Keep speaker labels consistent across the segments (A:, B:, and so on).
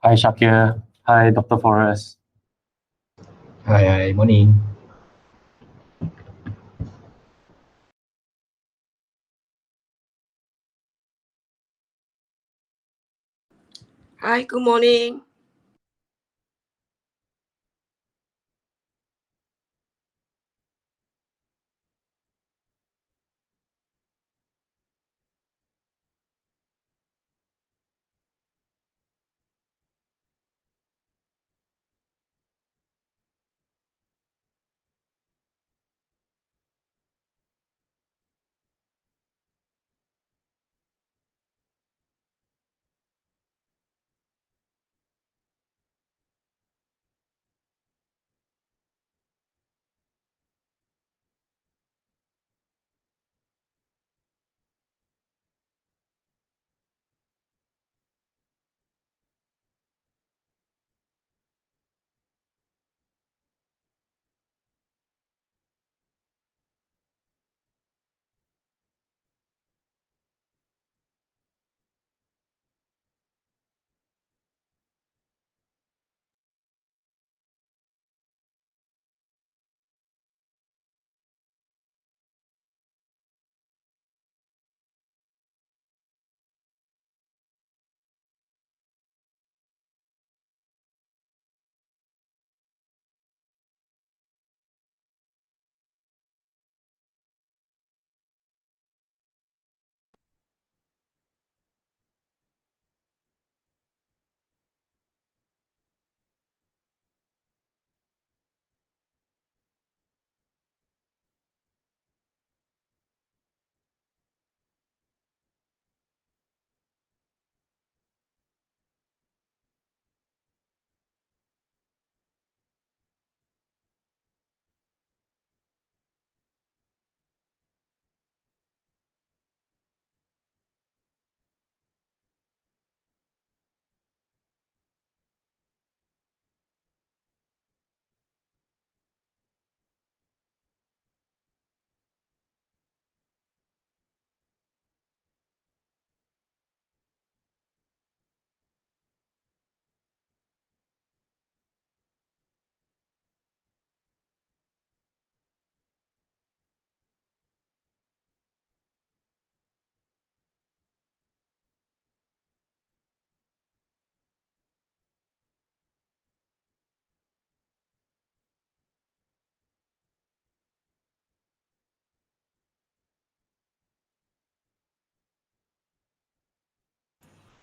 A: Hi, Shakir. Hi, Dr. Forrest.
B: Hi, morning.
C: Hi, good morning.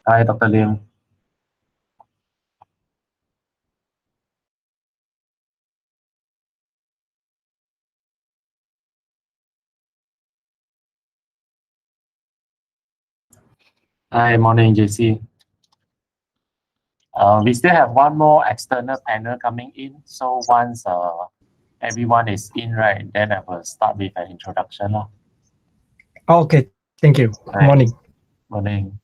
A: Hi, Dr. Lim. Hi, morning, JC. We still have one more external panel coming in. So once everyone is in, right, then I will start with an introduction.
D: Okay, thank you.
A: Right.
D: Morning.
A: Morning.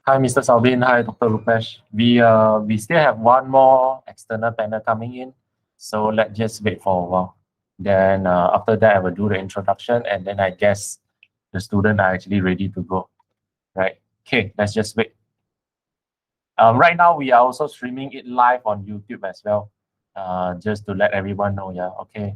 A: Hi, Mr. Salvin. Hi, Dr. Rupesh. We still have one more external panel coming in, so let's just wait for a while. Then after that, I will do the introduction, and then I guess the students are actually ready to go. Right? Okay, let's just wait. Right now, we are also streaming it live on YouTube as well, just to let everyone know. Yeah. Okay.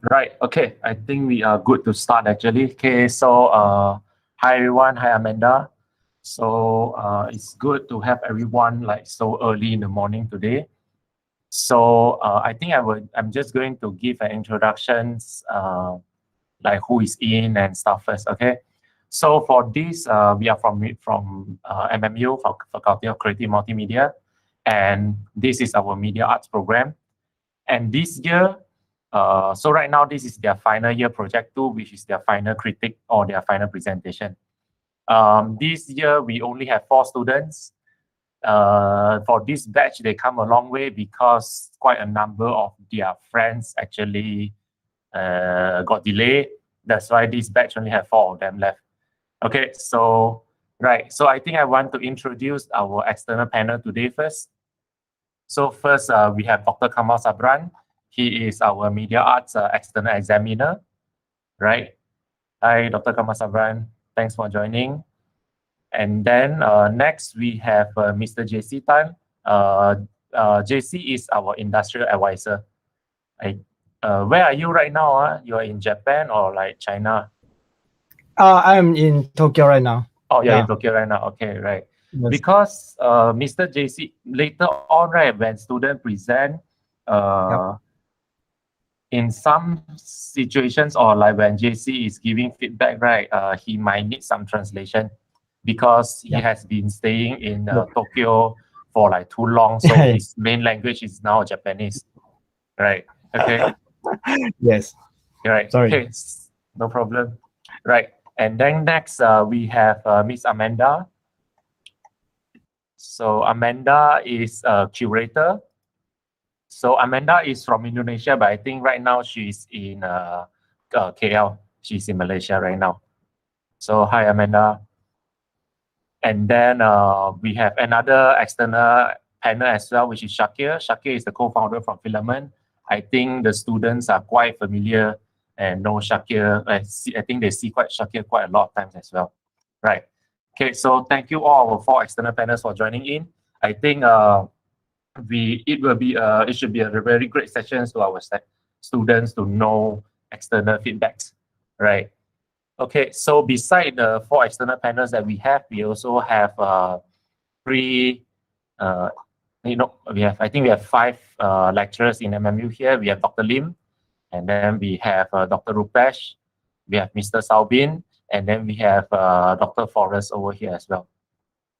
A: Right. Okay. I think we are good to start actually. Okay. So, hi everyone. Hi Amanda. So, it's good to have everyone like so early in the morning today. So, I think I'm just going to give an introductions, like who is in and stuff first. Okay. So for this, we are from MMU, Faculty of Creative Multimedia, and this is our media arts program. And this year, so right now, this is their final year project 2, which is their final critique or their final presentation. This year, we only have 4 students. For this batch, they come a long way because quite a number of their friends actually got delayed. That's why this batch only have 4 of them left. Okay, so, right. So I think I want to introduce our external panel today first. So first, we have Dr. Kamal Sabran. He is our media arts external examiner, right? Hi, Dr. Kamal Sabran. Thanks for joining. And then next, we have Mr. JC Tan. JC is our industrial advisor. Where are you right now? You are in Japan or like China?
D: I'm in Tokyo right now.
A: Oh, you're
D: Yeah.
A: in Tokyo right now. Okay, right.
D: Yes.
A: Because Mr. JC, later on, right, when student present, in some situations or like when JC is giving feedback, right, he might need some translation because he has been staying in Tokyo for like too long. So his main language is now Japanese, right? Okay.
D: Yes.
A: Right.
D: Sorry.
A: Okay. No problem. Right. And then next, we have Miss Amanda. So Amanda is a curator. So Amanda is from Indonesia, but I think right now she's in KL. She's in Malaysia right now. So hi, Amanda. And then we have another external panel as well, which is Shakir. Shakir is the co-founder from Filament. I think the students are quite familiar and know Shakir. I think they see Shakir quite a lot of times as well. Right. Okay, so thank you all our 4 external panels for joining in. I think it should be a very great session to our students to know external feedbacks, right? Okay, so beside the 4 external panels that we have, we also have 3. I think we have 5 lecturers in MMU here. We have Dr. Lim, and then we have Dr. Rupesh, we have Mr. Salbin, and then we have Dr. Forrest over here as well,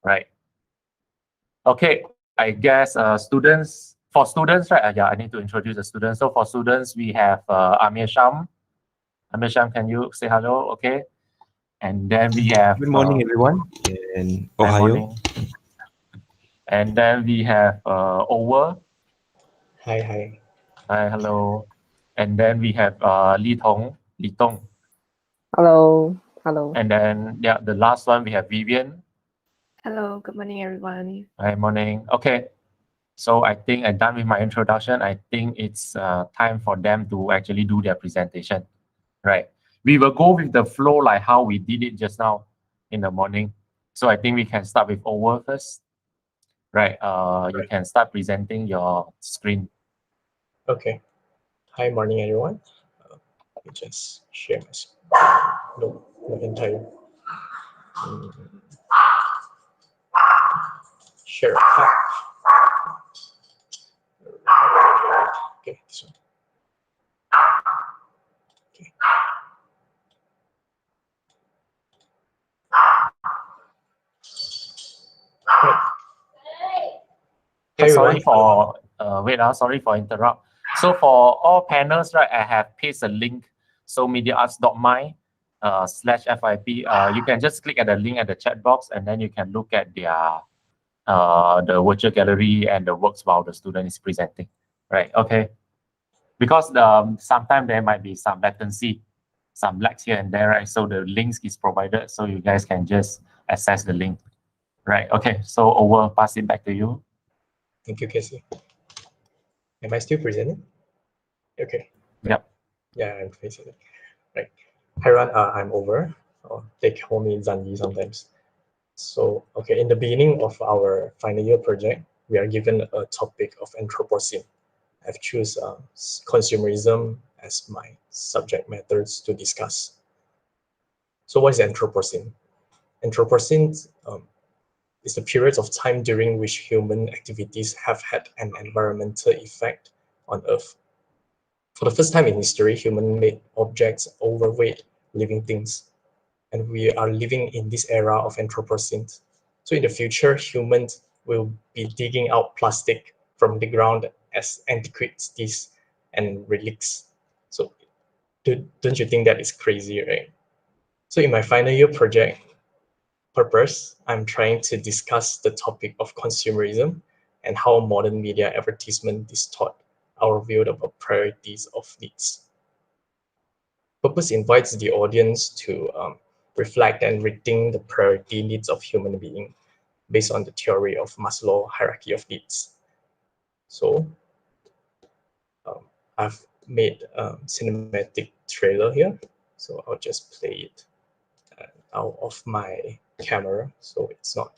A: right? Okay, I guess for students, right? Yeah, I need to introduce the students. So for students, we have Amir Sham. Amir Sham, can you say hello? Okay. And then we have...
E: Good morning, everyone, and
A: Good
E: Ohio.
A: morning. And then we have Ower.
B: Hi.
A: Hi, hello. And then we have Li Tong.
F: Hello.
A: And then, yeah, the last one, we have Vivian.
C: Hello, good morning, everyone.
A: Hi, morning. Okay. So I think I'm done with my introduction. I think it's time for them to actually do their presentation, right? We will go with the flow like how we did it just now in the morning. So I think we can start with Ower first, right? You can start presenting your screen.
B: Okay. Hi, morning, everyone. Let me just share my screen. No, the entire. Share.
A: Okay, sorry
B: everyone.
A: for sorry for interrupt. So for all panels, right, I have pasted a link. So mediaarts.my /FYP. You can just click at the link at the chat box, and then you can look at their the virtual gallery and the works while the student is presenting. Right. Okay. Because sometimes there might be some latency, some lags here and there, right? So the links is provided, so you guys can just access the link. Right. Okay. So pass it back to you.
B: Thank you, Casey. Am I still presenting? Okay.
A: Yep.
B: Yeah, I'm presenting. Right. Hi, Ron. I'm over. They call me Zanyi sometimes. So, okay, in the beginning of our final year project, we are given a topic of Anthropocene. I've chosen consumerism as my subject matters to discuss. So what is Anthropocene? Anthropocene is the period of time during which human activities have had an environmental effect on Earth. For the first time in history, human-made objects overweight living things, and we are living in this era of Anthropocene. So in the future, humans will be digging out plastic from the ground as antiquities and relics. So don't you think that is crazy, right? So in my final year project purpose, I'm trying to discuss the topic of consumerism and how modern media advertisement distort our view about priorities of needs. Purpose invites the audience to reflect and rethink the priority needs of human being based on the theory of Maslow hierarchy of needs. So I've made a cinematic trailer here. So I'll just play it out of my camera so it's not.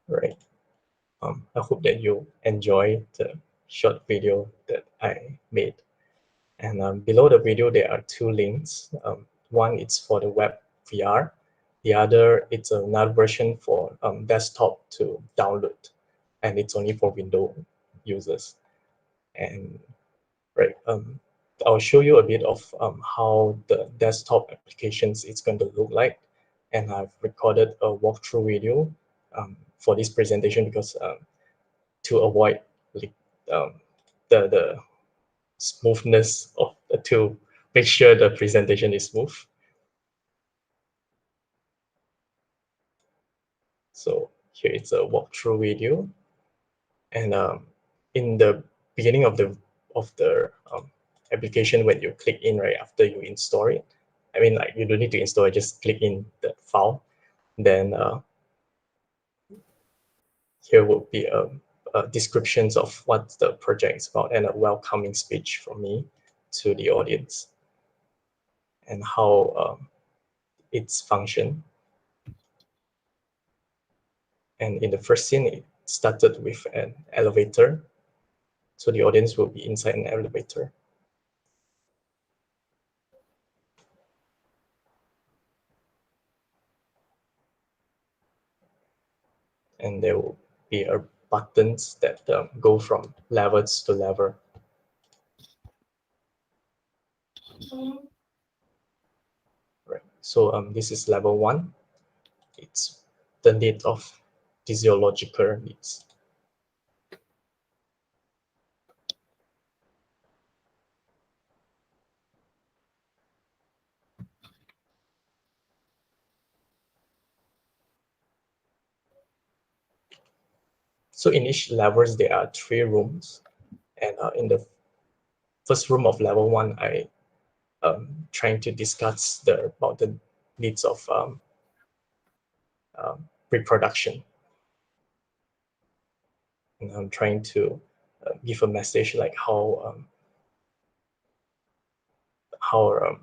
B: Right. I hope that you enjoy the short video that I made. And below the video, there are two links. One is for the web VR. The other, it's another version for desktop to download. And it's only for Windows users. And right, I'll show you a bit of how the desktop applications is going to look like. And I've recorded a walkthrough video for this presentation because to avoid the smoothness of to make sure the presentation is smooth. So here it's a walkthrough video, and in the beginning of the application, when you click in right after you install it, I mean like you don't need to install it, just click in the file. Then here would be descriptions of what the project is about and a welcoming speech from me to the audience and how its function. And in the first scene, it started with an elevator. So the audience will be inside an elevator. And there will be buttons that go from levels to level. Right. So this is level 1. It's the need of physiological needs. So in each levels, there are 3 rooms. And in the first room of level 1, I trying to discuss about the needs of reproduction. And I'm trying to give a message like how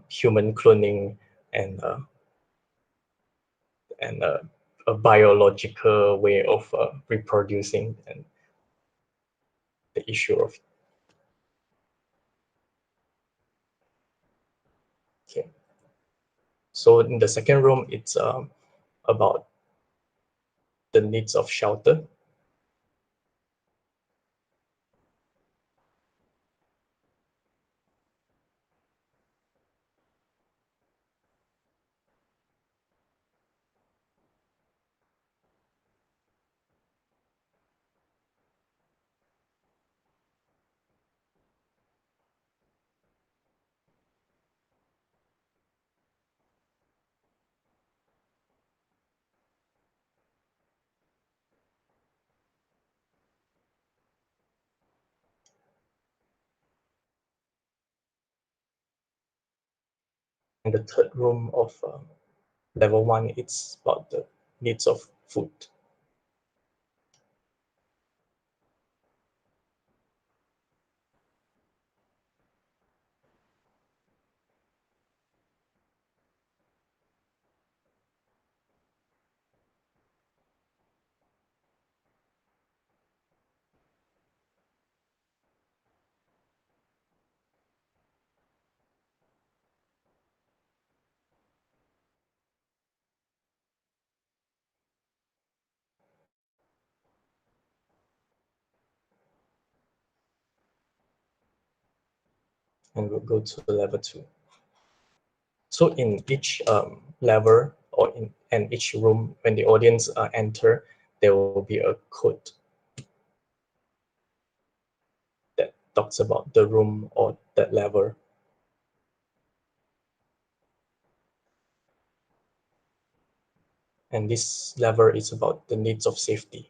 B: human cloning and a biological way of reproducing and the issue of. Okay. So in the second room, it's about the needs of shelter. And the third room of level 1, it's about the needs of food. And we'll go to level 2. So in each level or in each room, when the audience enter, there will be a code that talks about the room or that level. And this level is about the needs of safety.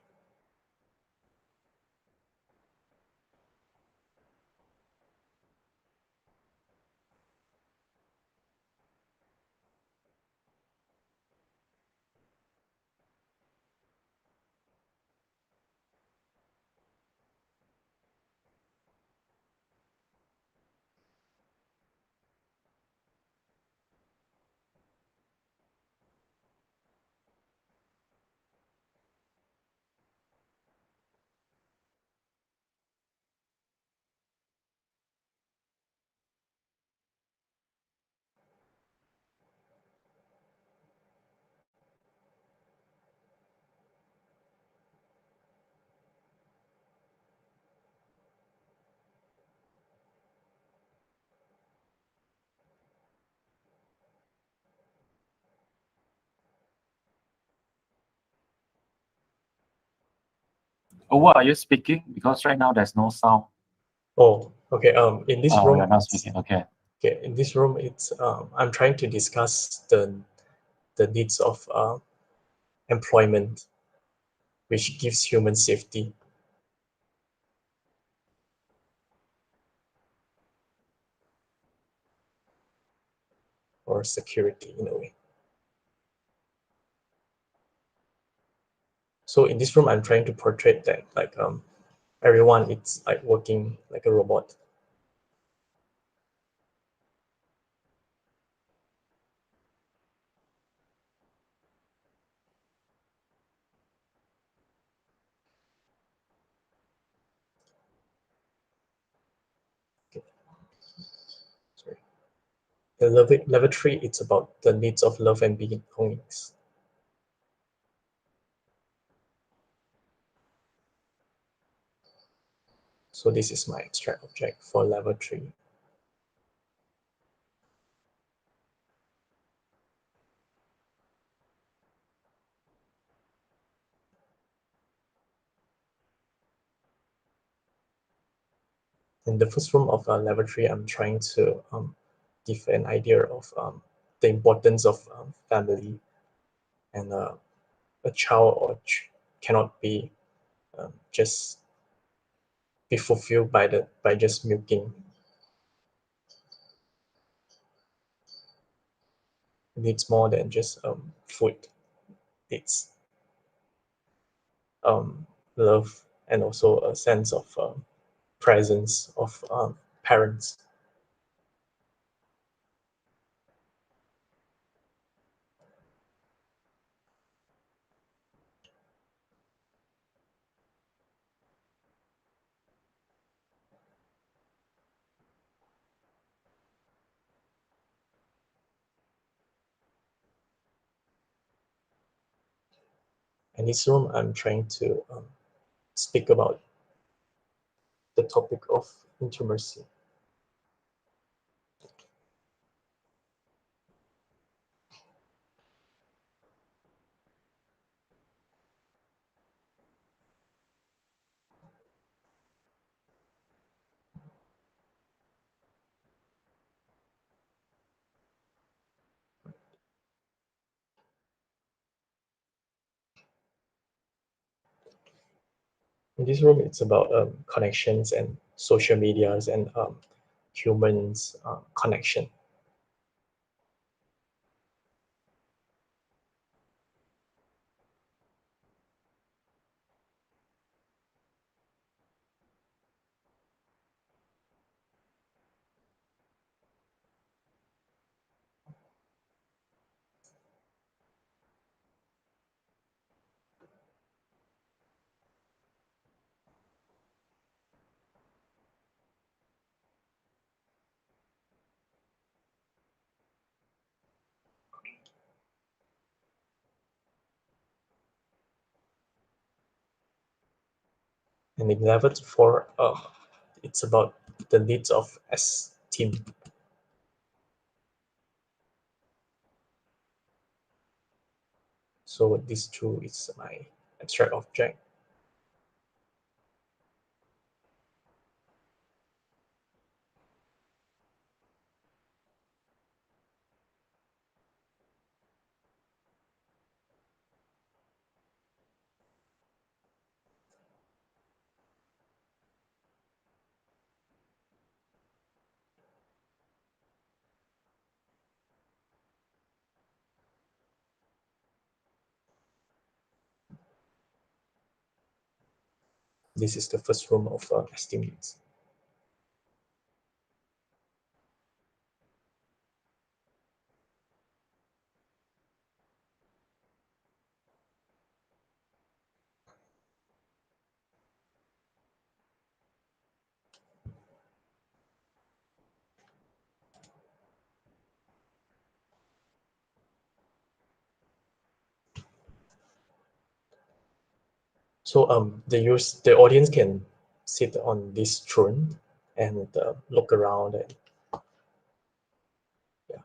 A: What are you speaking? Because right now there's no sound.
B: Oh, okay. In this
A: Oh,
B: room,
A: you're not speaking. Okay.
B: okay, in this room, it's I'm trying to discuss the needs of employment, which gives human safety. Or security in a way. So in this room, I'm trying to portray that like everyone it's like working like a robot. Okay. Sorry. The level 3, it's about the needs of love and belongings. So this is my abstract object for level 3. In the first room of level 3, I'm trying to give an idea of the importance of family, and a child cannot be just be fulfilled by just milking. It needs more than just food. It's love, and also a sense of presence of parents. And this room, I'm trying to speak about the topic of intimacy. In this room, it's about connections and social medias and humans connection. And in level 4, it's about the needs of esteem. So this too is my abstract object. This is the first room of esteem needs. So the audience can sit on this throne and look around, and yeah.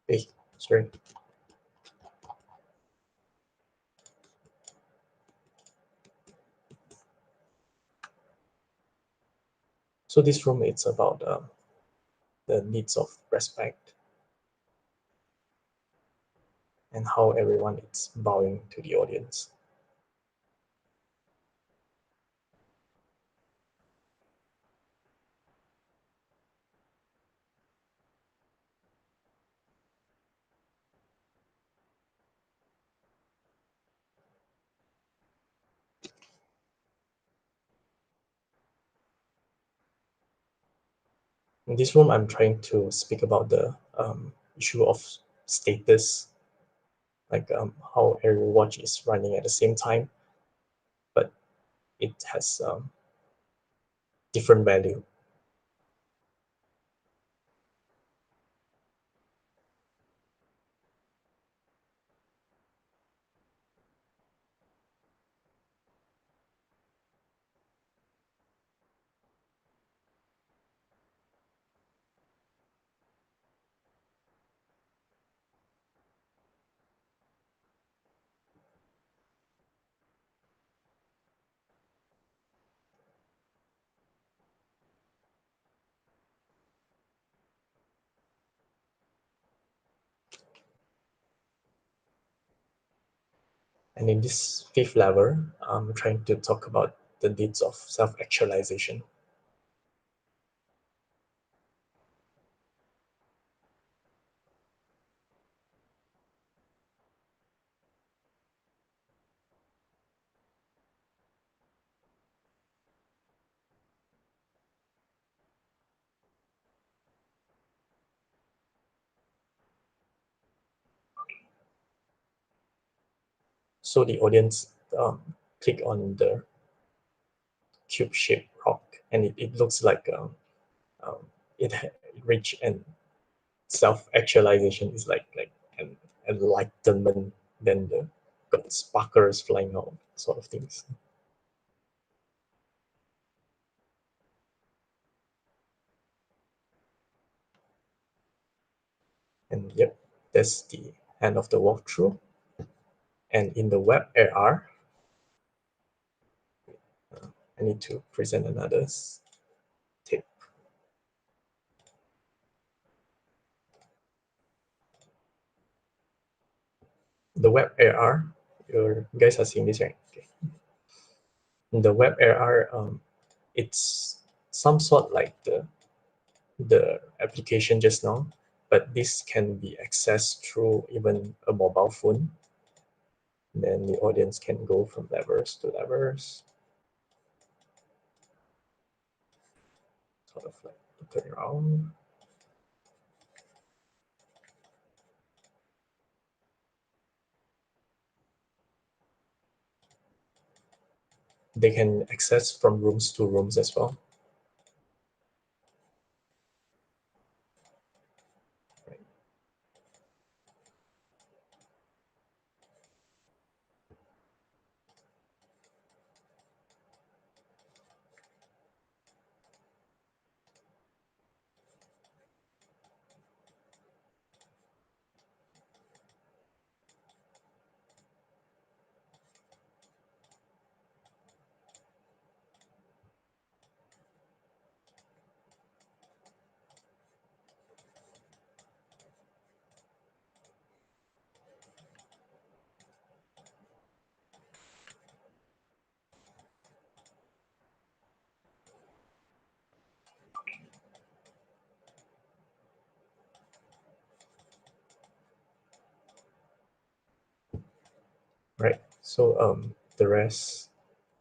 B: Hey, sorry. So this room, it's about the needs of respect and how everyone is bowing to the audience. In this room, I'm trying to speak about the issue of status, like how every watch is running at the same time, but it has different value. And in this fifth level, I'm trying to talk about the needs of self-actualization. So the audience click on the cube-shaped rock, and it looks like it reach and self-actualization is like an enlightenment, then the got sparkles flying out, sort of things. And yep, that's the end of the walkthrough. And in the web AR, I need to present another tip. The web AR, you guys are seeing this, right? Okay. In the web AR, it's some sort like the application just now, but this can be accessed through even a mobile phone. Then the audience can go from levels to levels, sort of like turn around. They can access from rooms to rooms as well. Right. So the rest,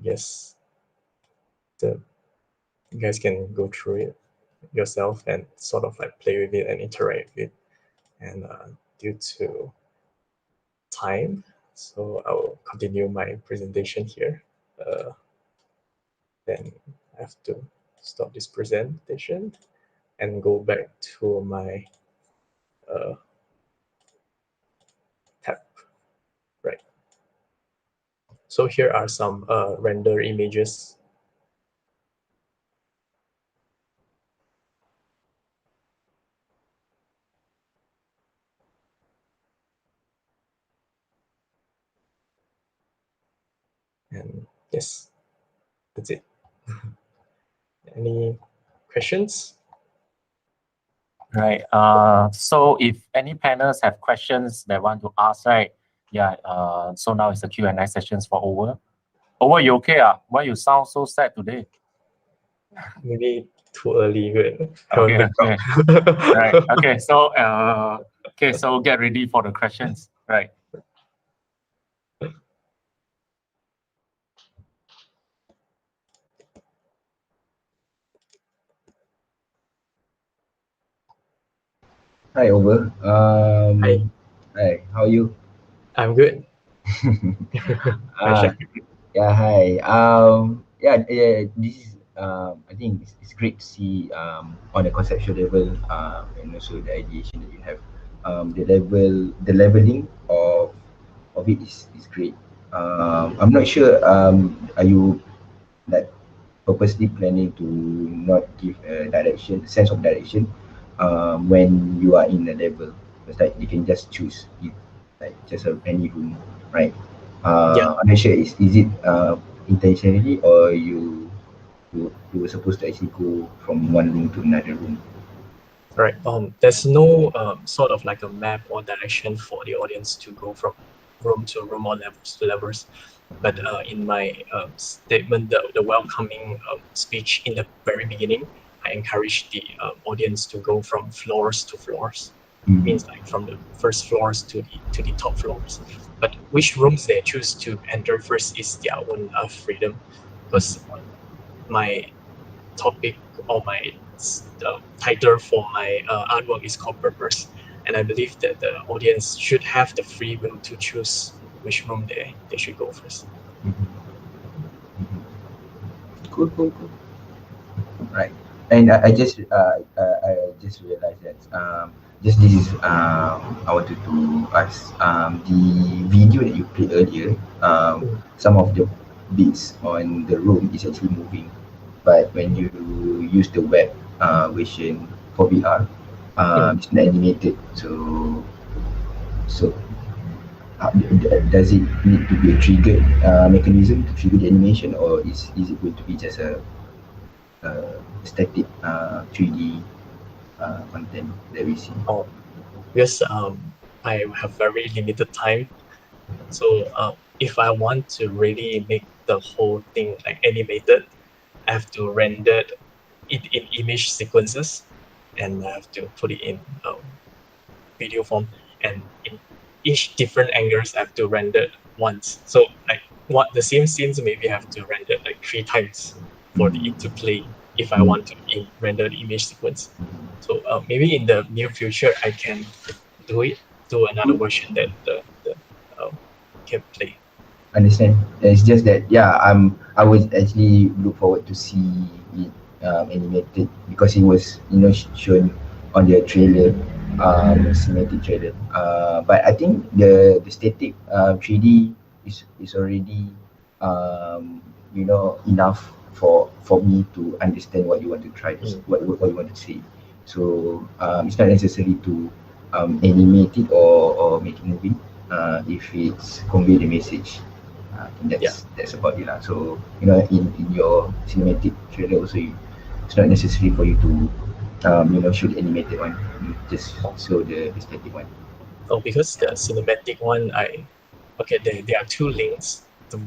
B: yes, you guys can go through it yourself and sort of like play with it and interact with it. And due to time, so I'll continue my presentation here. Then I have to stop this presentation and go back to my tab. Right. So here are some render images. And yes, that's it. Any questions?
A: Right. So if any panels have questions they want to ask, right? Yeah. So now it's the Q&A sessions for Over. Over, you okay? Why you sound so sad today?
B: Maybe too early. Good.
A: Okay. Right. Okay. So so get ready for the questions. Right.
E: Hi, Over.
B: Hi.
E: Hi, how are you?
B: I'm good. Hi,
E: Uh,
B: Shaq.
E: yeah, hi. This is, I think it's great to see on the conceptual level and also the ideation that you have. The leveling of it is great. I'm not sure, are you like purposely planning to not give a sense of direction when you are in a level? It's like you can just choose it, like just any room, right?
B: Yeah.
E: I'm not sure is it intentionally or you were supposed to actually go from one room to another room.
B: Right. There's no sort of like a map or direction for the audience to go from room to room or levels to levels. But in my statement, the welcoming speech in the very beginning, I encourage the audience to go from floors to floors. Means like from the first floors to the top floors. But which rooms they choose to enter first is their own freedom, because my topic or my title for my artwork is called Purpose, and I believe that the audience should have the free will to choose which room they should go first.
E: Cool, cool, cool. Right. And I just realized that just this is I wanted to ask the video that you played earlier, some of the bits on the room is actually moving, but when you use the web version for VR, it's not animated. So does it need to be a triggered mechanism to trigger the animation, or is it going to be just a static 3D content that we see?
B: Oh, because I have very limited time, so if I want to really make the whole thing like animated, I have to render it in image sequences, and I have to put it in video form, and in each different angles I have to render once. So like what the same scenes maybe have to render like 3 times for it to play if I want to render the image sequence. So maybe in the near future I can do it to another version that the can play.
E: Understand. It's just that I would actually look forward to see it animated because it was shown on the trailer, cinematic trailer. But I think the static 3D is already enough for me to understand what you want to try, what you want to say. So it's not necessary to animate it or make it moving if it's convey the message. I think that's about it lah. So in your cinematic trailer also, it's not necessary for you to show the animated one. You just show the static one.
B: Oh, because the cinematic one, there are two links.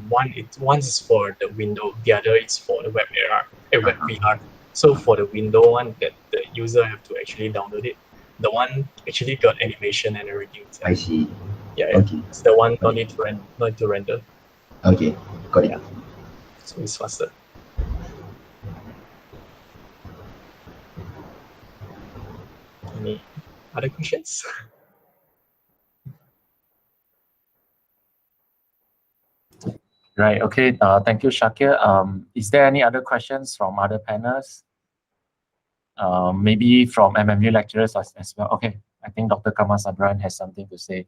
B: One is for the window, the other is for the web AR, web VR. So for the window one, that the user have to actually download it. The one actually got animation and everything.
E: I see.
B: Yeah.
E: Okay.
B: It's the one
E: Got
B: not need to render.
E: Okay, got it.
B: Yeah. So it's faster. Any other questions?
A: Right. Okay. Thank you, Shakir. Is there any other questions from other panels? Maybe from MMU lecturers as well. Okay. I think Dr. Kamal Sadran has something to say.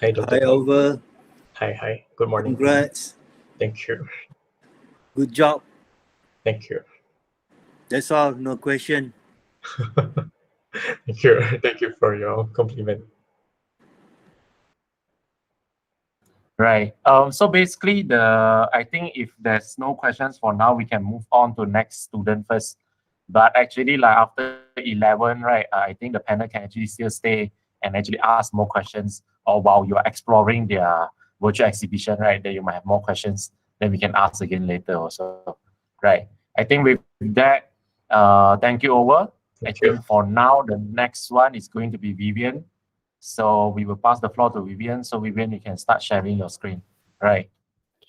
B: Hi, Dr.
F: Hi, Over.
B: Hi. Good morning.
F: Congrats.
B: Thank you.
F: Good job.
B: Thank you.
F: That's all. No question.
B: Thank you. Thank you for your compliment.
A: Right. So basically, I think if there's no questions for now, we can move on to next student first. But actually, like after 11, right, I think the panel can actually still stay and actually ask more questions, or while you're exploring their virtual exhibition, right, that you might have more questions, then we can ask again later also, right? I think with that, thank you over. I
B: Thank you.
A: think for now, the next one is going to be Vivian. So we will pass the floor to Vivian. So Vivian, you can start sharing your screen, right?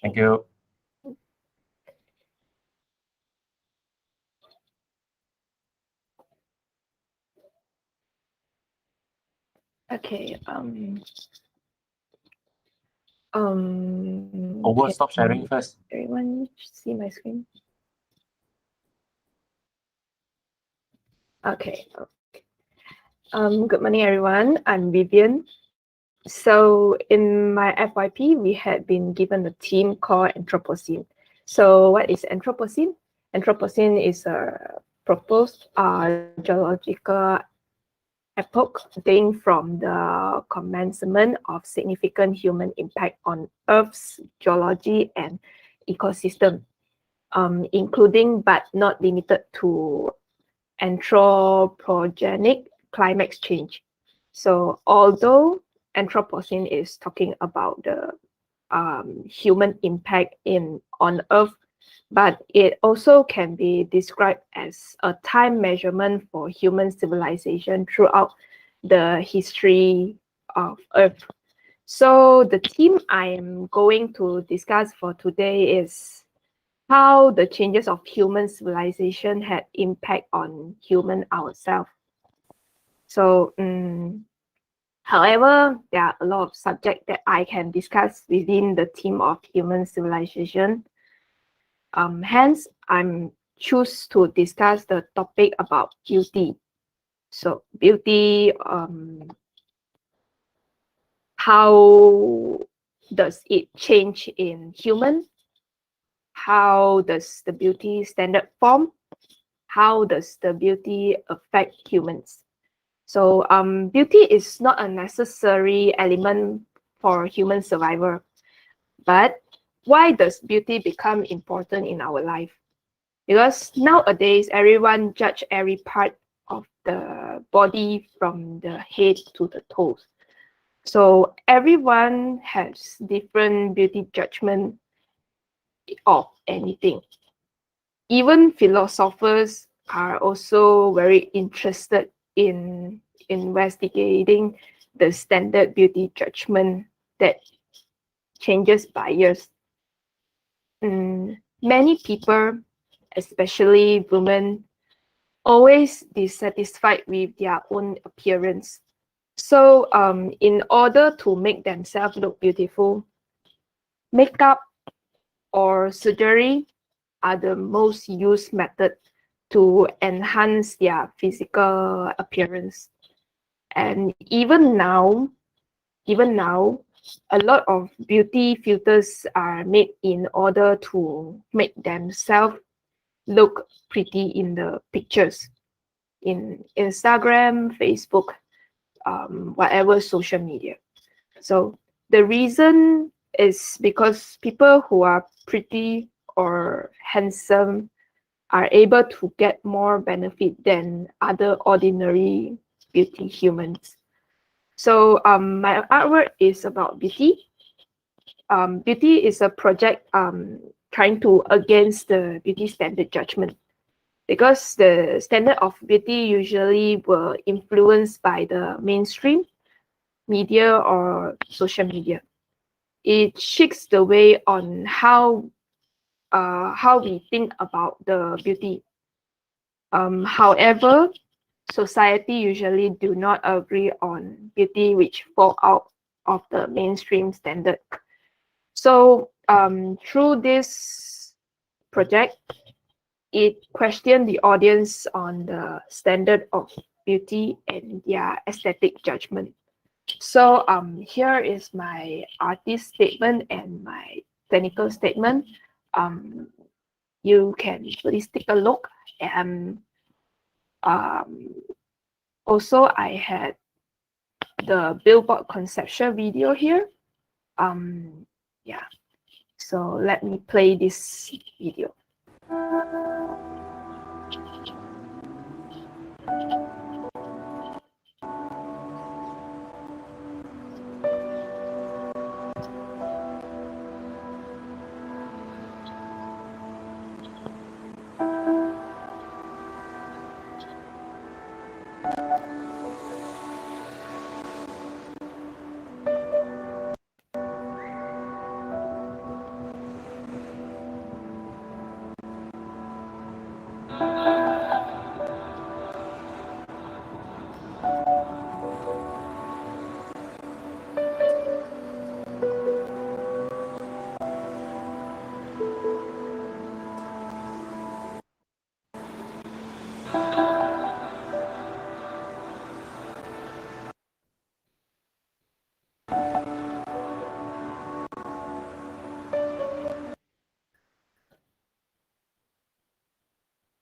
A: Thank you.
C: Okay.
A: Over, stop
C: can
A: sharing first.
C: everyone see my screen? Okay. Good morning, everyone. I'm Vivian. So in my FYP, we had been given a theme called Anthropocene. So what is Anthropocene? Anthropocene is a proposed geological epoch dating from the commencement of significant human impact on Earth's geology and ecosystem, including but not limited to anthropogenic climate change. So although Anthropocene is talking about the human impact on Earth, but it also can be described as a time measurement for human civilization throughout the history of Earth. So the theme I am going to discuss for today is how the changes of human civilization had impact on human ourselves. So, however, there are a lot of subjects that I can discuss within the theme of human civilization. Hence, I'm choose to discuss the topic about beauty. So, beauty, how does it change in human? How does the beauty standard form? How does the beauty affect humans? So beauty is not a necessary element for human survival. But why does beauty become important in our life? Because nowadays, everyone judge every part of the body from the head to the toes. So everyone has different beauty judgment of anything. Even philosophers are also very interested in investigating the standard beauty judgment that changes by years. Many people, especially women, always dissatisfied with their own appearance. So, in order to make themselves look beautiful, makeup or surgery are the most used method to enhance their physical appearance. And even now, a lot of beauty filters are made in order to make themselves look pretty in the pictures in Instagram, Facebook, whatever social media. So the reason is because people who are pretty or handsome are able to get more benefit than other ordinary beauty humans. So my artwork is about beauty. Beauty is a project trying to against the beauty standard judgment, because the standard of beauty usually were influenced by the mainstream media or social media. It shakes the way on how we think about the beauty. However, society usually do not agree on beauty which fall out of the mainstream standard. So through this project, it questioned the audience on the standard of beauty and their aesthetic judgment. So here is my artist statement and my technical statement. You can please take a look. And also, I had the billboard conceptual video here. Yeah. So let me play this video.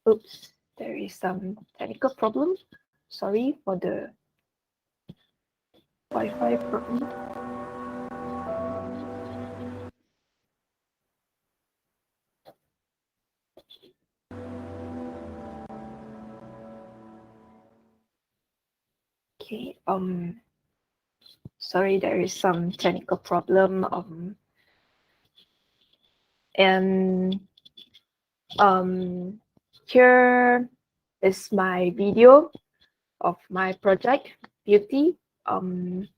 C: Oops, there is some technical problem. Sorry for the Wi-Fi problem. Okay, sorry, there is some technical problem. And here is my video of my project, Beauty. And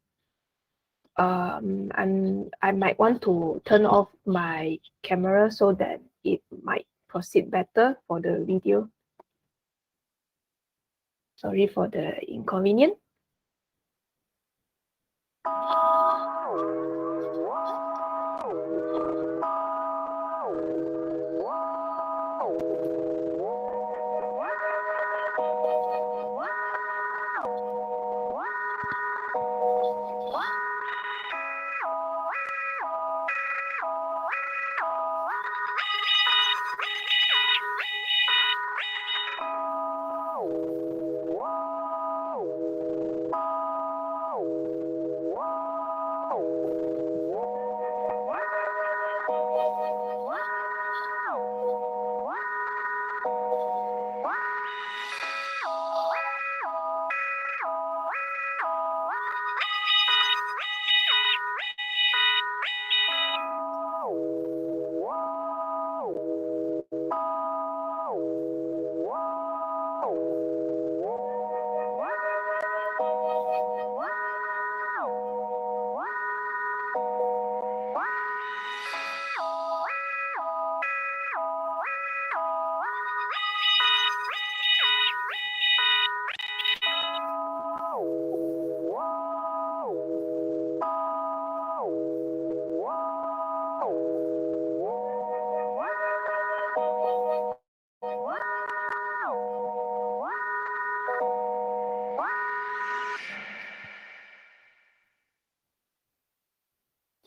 C: I might want to turn off my camera so that it might proceed better for the video. Sorry for the inconvenience.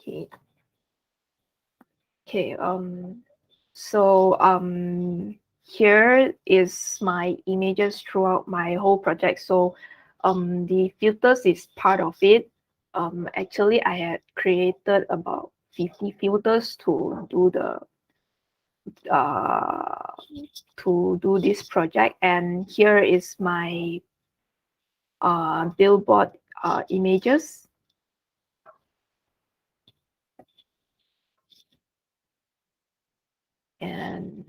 C: Okay. Okay. So here is my images throughout my whole project. So the filters is part of it. Actually, I had created about 50 filters to do the this project, and here is my billboard images. And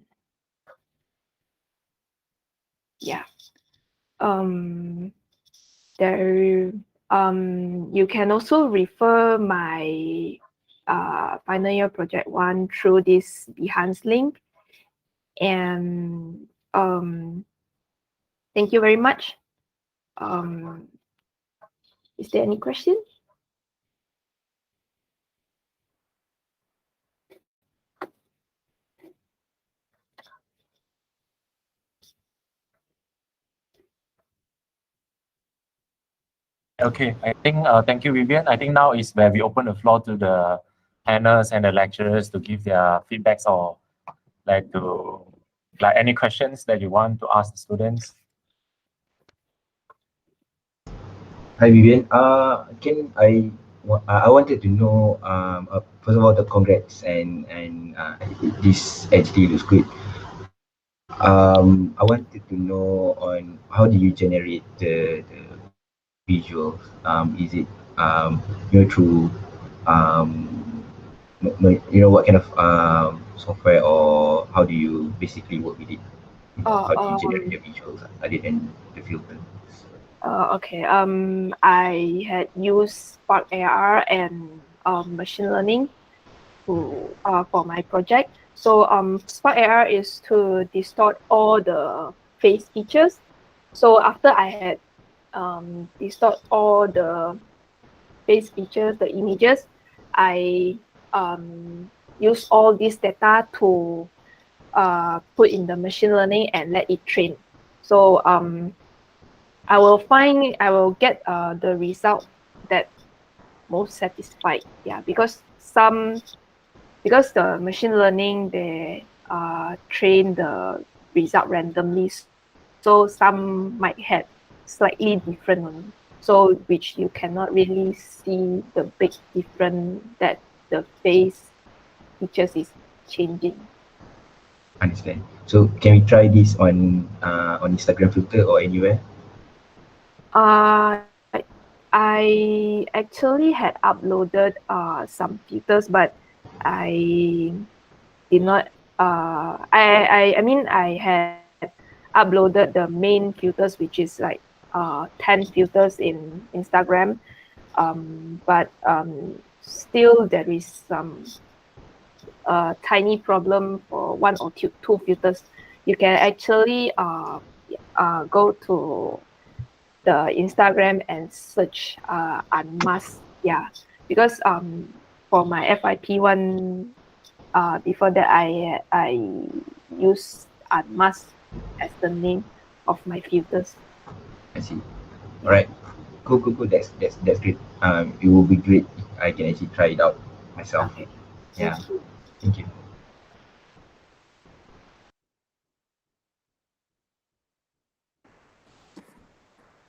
C: yeah, there you can also refer my final year project 1 through this Behance link. And thank you very much. Is there any question?
A: Okay, I think thank you, Vivian. I think now is where we open the floor to the panelists and the lecturers to give their feedbacks or like any questions that you want to ask the students.
E: Hi Vivian. I wanted to know first of all the congrats and this HD looks good. I wanted to know on how do you generate the visuals? Is it through what kind of software, or how do you basically work with it? How do you generate the visuals other than the filter?
C: Okay. I had used Spark AR and machine learning to for my project. So Spark AR is to distort all the face features. So after I had distort all the face features, the images, I use all this data to put in the machine learning and let it train. So I will get the result that most satisfied. Yeah, because the machine learning they train the result randomly. So some might have slightly different one. So which you cannot really see the big difference that the face features is changing.
E: Understand. So can we try this on Instagram filter or anywhere?
C: Uh, I actually had uploaded some filters, but I did not. I mean I had uploaded the main filters, which is like 10 filters in Instagram. But still there is some tiny problem for one or two filters. You can actually go to the Instagram and search unmask. Yeah, because for my FYP one, before that I use unmask as the name of my filters.
E: I see. All right. Cool, cool, cool. That's great. It will be great if I can actually try it out myself.
C: Okay.
E: Yeah.
C: Thank you.
E: Thank you.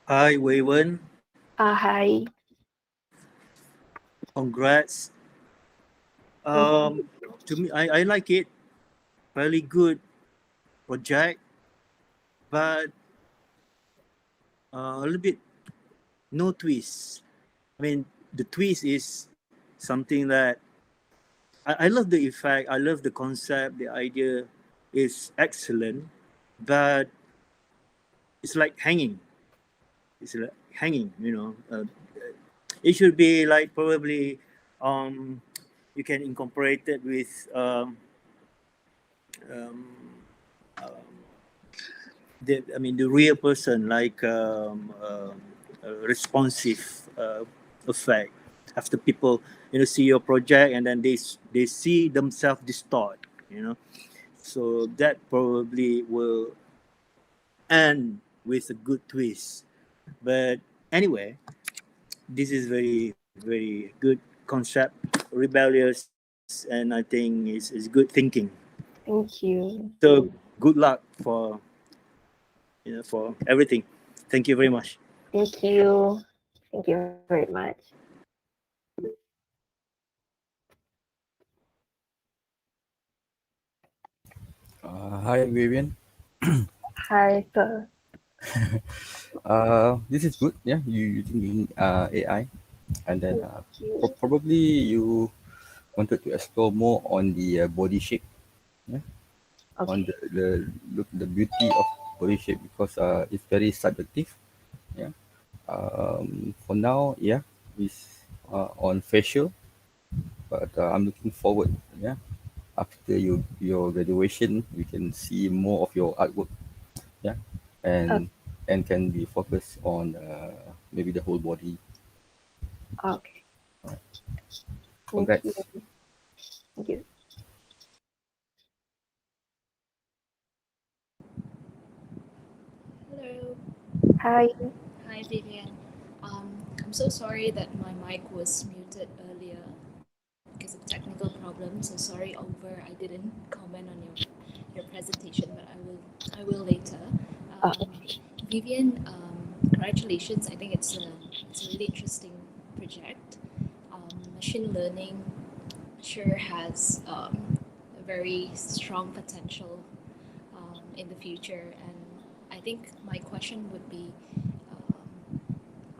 F: Hi, Waywen.
C: Hi.
F: Congrats. To me, I like it. Very good project, but a little bit no twist. I mean, the twist is something that I love the effect. I love the concept. The idea is excellent, but it's like hanging. It's like hanging. It should be like probably you can incorporate it with um, the real person, like a responsive effect after people see your project and then they see themselves distort, so that probably will end with a good twist. But anyway, this is very very good concept, rebellious, and I think is good thinking.
C: Thank you.
F: So good luck for everything. Thank you very much.
C: Thank you. Thank you very much.
G: Hi, Vivian.
C: Hi, sir.
G: This is good. Yeah, you using AI, and then
C: Thank you.
G: probably you wanted to explore more on the body shape, on
C: Okay.
G: the beauty of body shape because it's very subjective. Yeah. For now, yeah, it's on facial, but I'm looking forward. Yeah, after your graduation, we can see more of your artwork. Yeah,
C: Uh,
G: and can be focused on maybe the whole body.
C: okay. Thank you.
G: Congrats.
C: Thank you.
H: Hello.
C: Hi.
H: Hi, Vivian. I'm so sorry that my mic was muted earlier because of technical problems. So sorry over I didn't comment on your presentation, but I will later.
C: Okay.
H: Vivian, congratulations. I think it's a really interesting project. Machine learning sure has a very strong potential in the future, and I think my question would be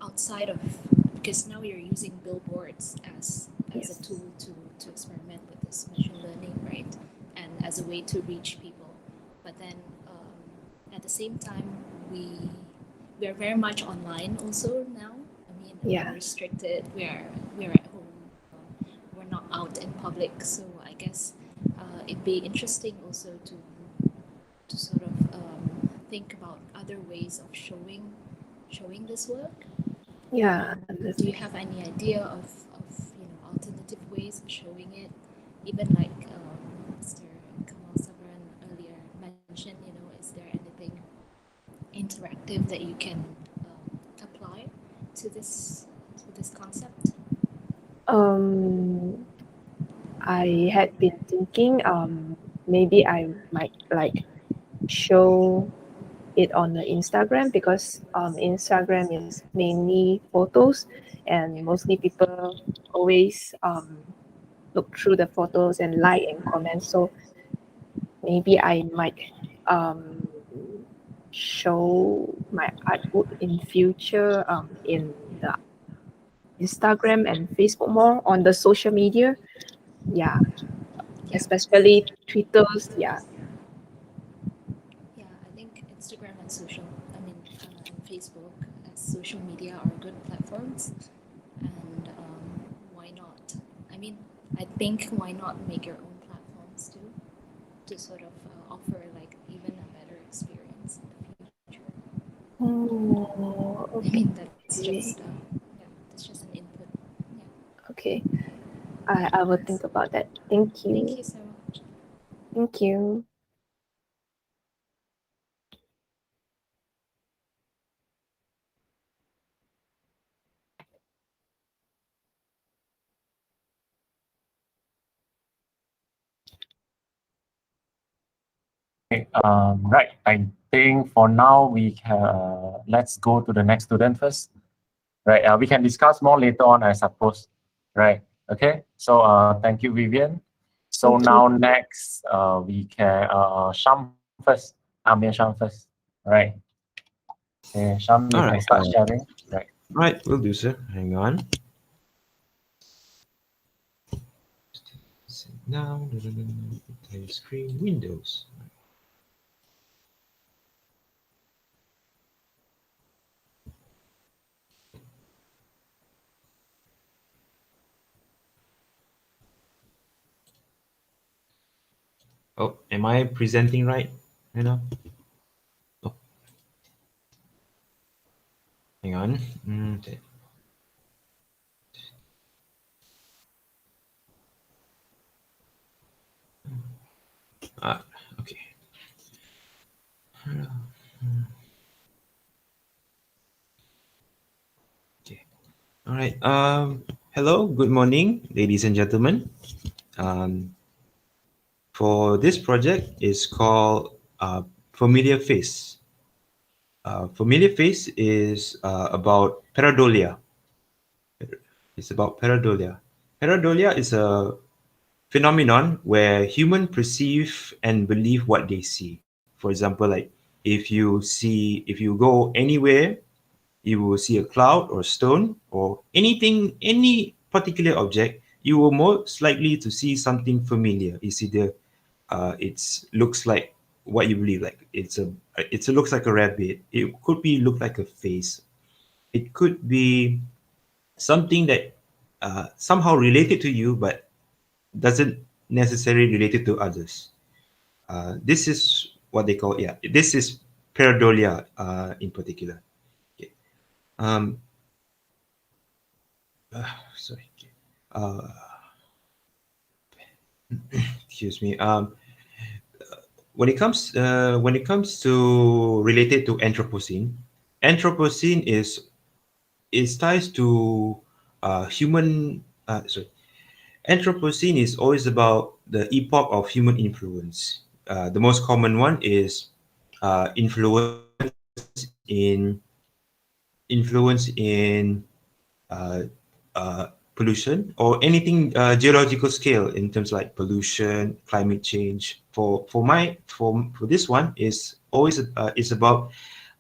H: outside of, because now you're using billboards as a
C: Yes.
H: tool to experiment with this machine learning, right? And as a way to reach people. But then at the same time, we are very much online also now. I mean,
C: Yeah.
H: we're restricted. We're at home. We're not out in public. So I guess it'd be interesting also to sort of think about other ways of showing this work.
C: Yeah.
H: Do you have any idea of alternative ways of showing it? Even like Mr. Kamal Sabran earlier mentioned, is there anything interactive that you can apply to this concept?
C: I had been thinking maybe I might like show it on the Instagram because Instagram is mainly photos and mostly people always look through the photos and like and comment. So maybe I might um, show my artwork in future in the Instagram and Facebook more on the social media. Yeah,
H: Yeah.
C: especially Twitters. Yeah.
H: Yeah, I think Instagram and and Facebook as social media are good platforms, and why not? I mean, I think why not make your own platforms too to sort of offer like even a better experience in the future.
C: Oh,
H: I mean, that's
C: okay.
H: just yeah, that's just an input. Yeah.
C: Okay. I will think about that. Thank
H: Thank
C: you.
H: you so much.
C: Thank you.
A: Okay, right. I think for now we can let's go to the next student first. Right. We can discuss more later on, I suppose. Right. Okay. So thank you, Vivian. So
C: Thank you.
A: now next we can Sham first. Amir Sham first. Right. Okay, Sham, you
I: All
A: can
I: right.
A: start sharing. Right.
I: Right, will do, sir. Hang on. Now, entire screen Windows. Oh, am I presenting right now? Oh, hang on. Okay. Okay. Okay. All right. Hello. Good morning, ladies and gentlemen. Um, for this project is called Familiar Face. Familiar Face is about pareidolia. It's about pareidolia. Pareidolia is a phenomenon where human perceive and believe what they see. For example, like if you go anywhere, you will see a cloud or stone or anything, any particular object, you will most likely to see something familiar. It's either it's looks like what you believe, like it's a looks like a rabbit. It could be look like a face. It could be something that somehow related to you, but doesn't necessarily related to others. This is what they call, yeah, this is pareidolia in particular. Okay. Um, sorry. Okay. Uh, excuse me. When it comes to related to Anthropocene is ties to human. Sorry, Anthropocene is always about the epoch of human influence. The most common one is in influence in uh, pollution or anything geological scale in terms like pollution, climate change. For this one is always is about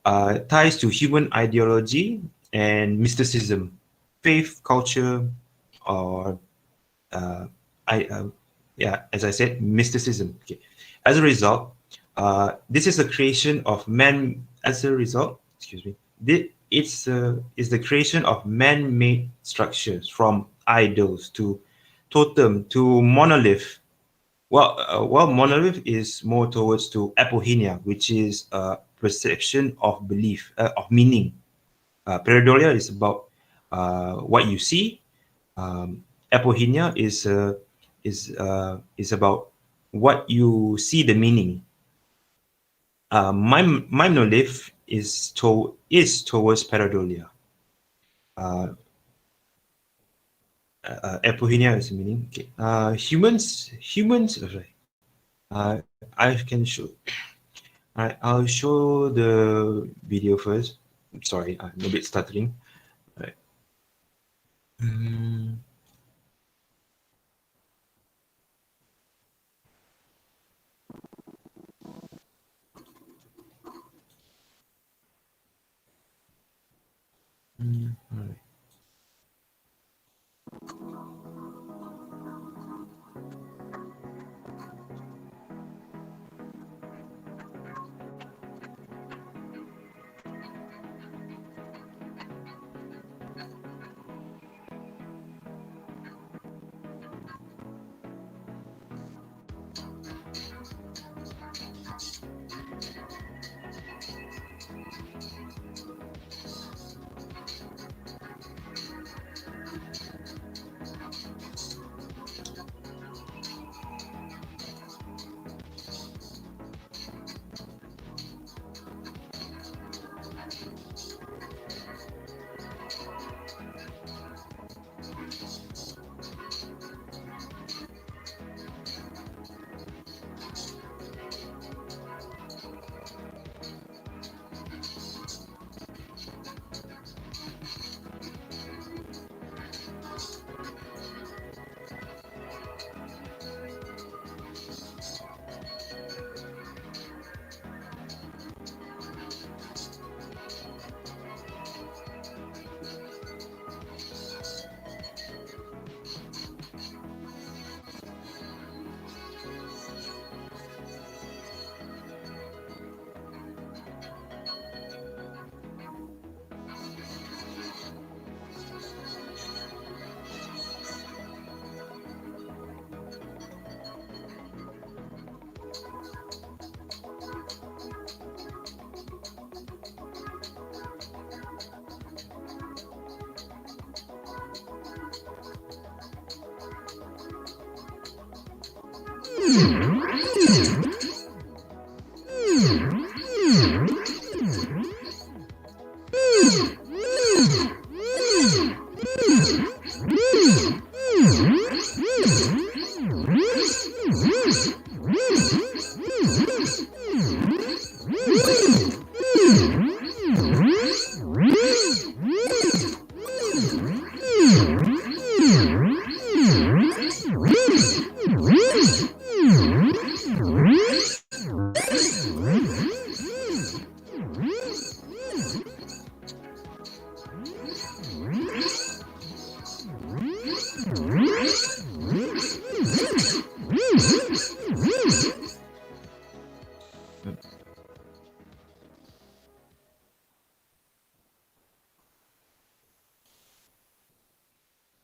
I: ties to human ideology and mysticism, faith, culture, or uh, I yeah, as I said, mysticism. Okay. As a result, this is a creation of man. As a result, excuse me, it's is the creation of man-made structures from idols to totem to monolith. Well, monolith is more towards to apohenia, which is perception of belief, of meaning. Pareidolia is about what you see. Apohenia is about what you see the meaning. Monolith is towards pareidolia. Apohenia is meaning. Okay. Humans. Oh, sorry. I can show. All right, I'll show the video first. Sorry, I'm a bit stuttering. All right. Mm. All right.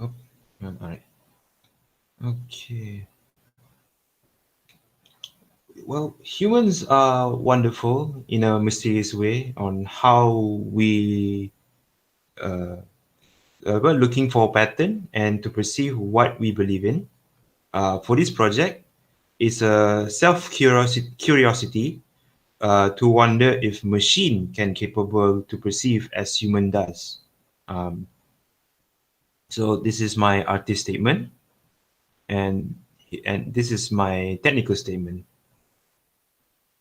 I: Oh, all right. Okay. Well, humans are wonderful in a mysterious way on how uh, we're looking for a pattern and to perceive what we believe in. For this project, it's a curiosity to wonder if machine can capable to perceive as human does. Um, so this is my artist statement, and this is my technical statement.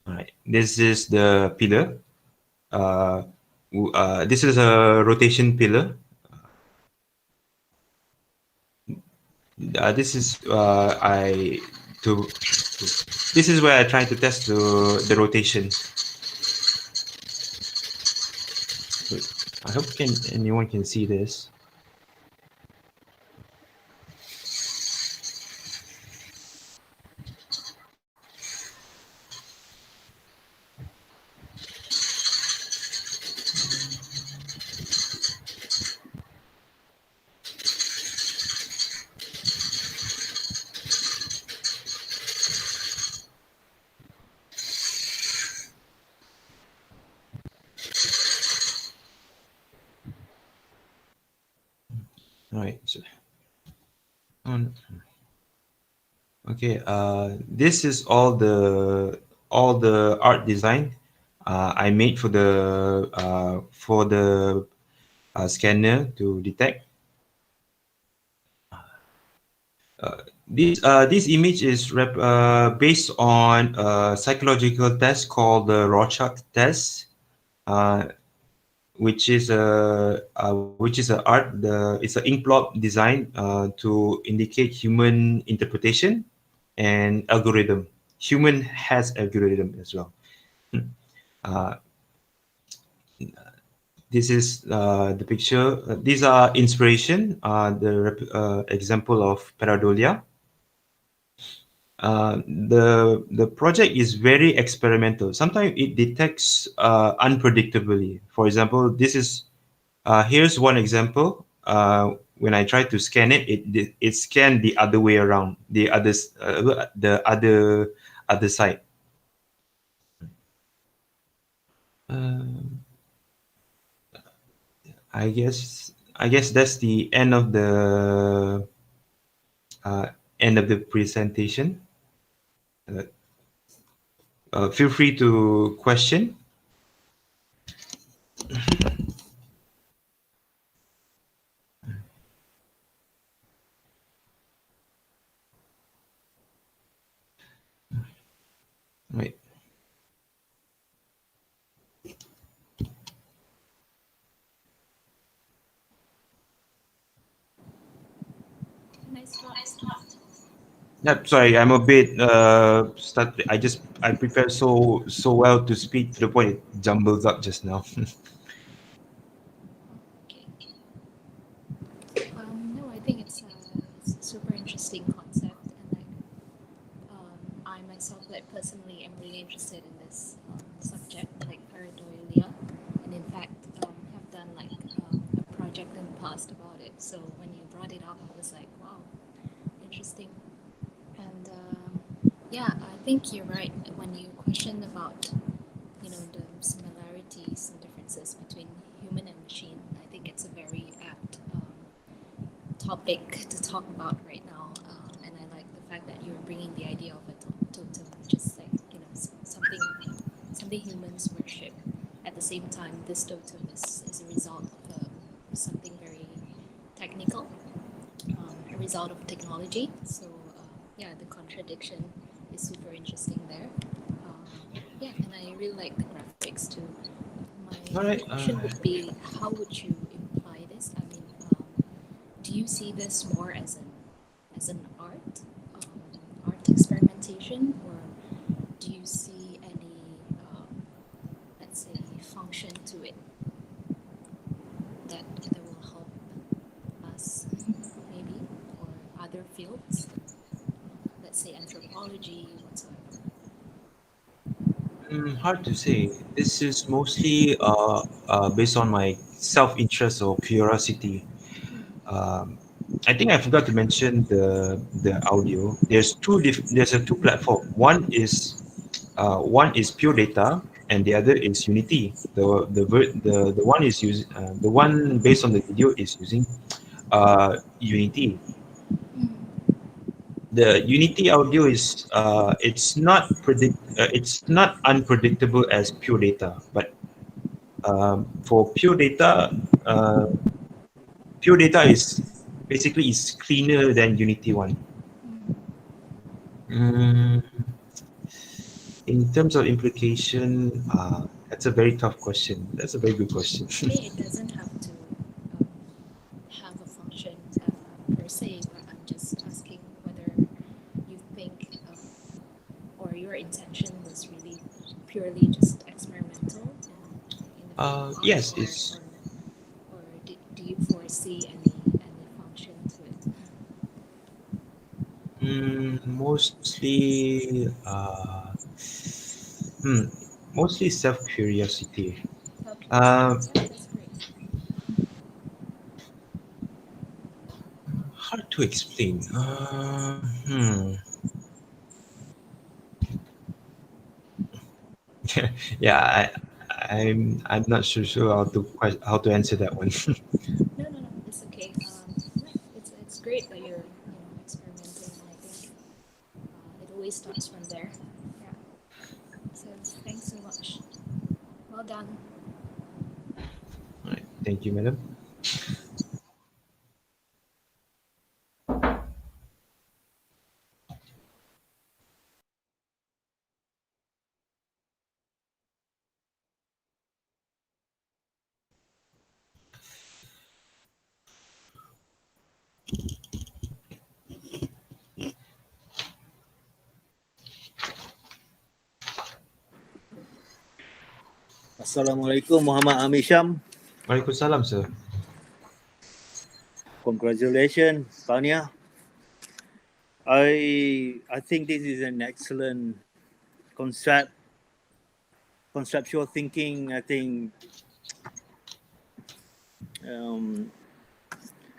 I: All right, this is the pillar. This is a rotation pillar. This is I to this is where I try to test the rotation. I hope anyone can see this. All right. So, okay. This is all the art design I made for the scanner to detect. This image is based on a psychological test called the Rorschach test, uh, which is a art. It's an ink blob design to indicate human interpretation and algorithm. Human has algorithm as well. Uh, this is the picture. These are inspiration. The example of pareidolia. The project is very experimental. Sometimes it detects unpredictably. For example, here's one example. When I try to scan it, it scanned the other way around, the other side. Um, I guess that's the uh, end of the presentation. Uh, Feel free to question. Right.
H: Nice job.
I: Yep, sorry, I'm a bit I prepared so well to speak to the point it jumbles up just now.
H: Okay. No, I think it's a super interesting concept, and like I myself, like personally, am really interested in this subject, like pareidolia, and in fact, have done like a project in the past about it. So when you brought it up, I was like, wow, interesting. And yeah, I think you're right when you question about the similarities and differences between human and machine. I think it's a very apt topic to talk about right now, and I like the fact that you're bringing the idea of a totem, just like something humans worship. At the same time, this totem is a result of something very technical, a result of technology. So yeah, the contradiction is super interesting there. Yeah, and I really like the graphics too.
I: All
H: My
I: right.
H: question would be, how would you imply this? I mean, do you see this more as an art experimentation, or do you see any let's say function to it that will help us maybe, or other fields, let's say anthropology whatsoever?
I: Hard to say. This is mostly based on my self-interest or curiosity. Um, I think I forgot to mention the audio. There's a two platform. One is pure data, and the other is Unity. The one is the one based on the video is using Unity. The Unity audio is it's not unpredictable as pure data, but for uh, pure data is basically is cleaner than Unity one. Mm, in terms of implication, that's a very tough question. That's a very good question.
H: I mean, it doesn't have to have a function per se, but I'm just asking whether you think or your intention was really purely just experimental in the field of art,
I: Yes, it's
H: or do you foresee any function to it?
I: mostly hmm, mostly self curiosity.
H: Self curiosity.
I: Uh,
H: Yeah, that's great.
I: Hard to explain. Yeah, I'm not sure how to answer that one.
H: No, it's okay. Yeah, it's great that you're experimenting, and I think it always starts from there. Yeah. So thanks so much. Well done.
I: All right, thank you, madam.
F: Assalamualaikum, Muhammad Amir Syam.
I: Waalaikumsalam, sir.
F: Congratulations, Tanya. I think this is an excellent conceptual thinking. I think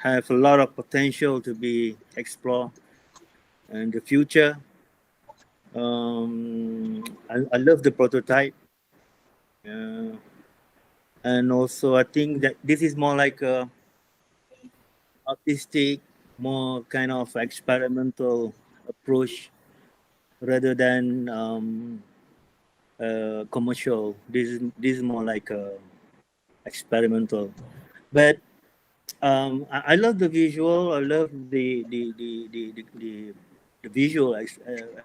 F: have a lot of potential to be explored in the future. I love the prototype. And also I think that this is more like a artistic, more kind of experimental approach rather than commercial. This is more like a experimental. But I love the visual. I love the visual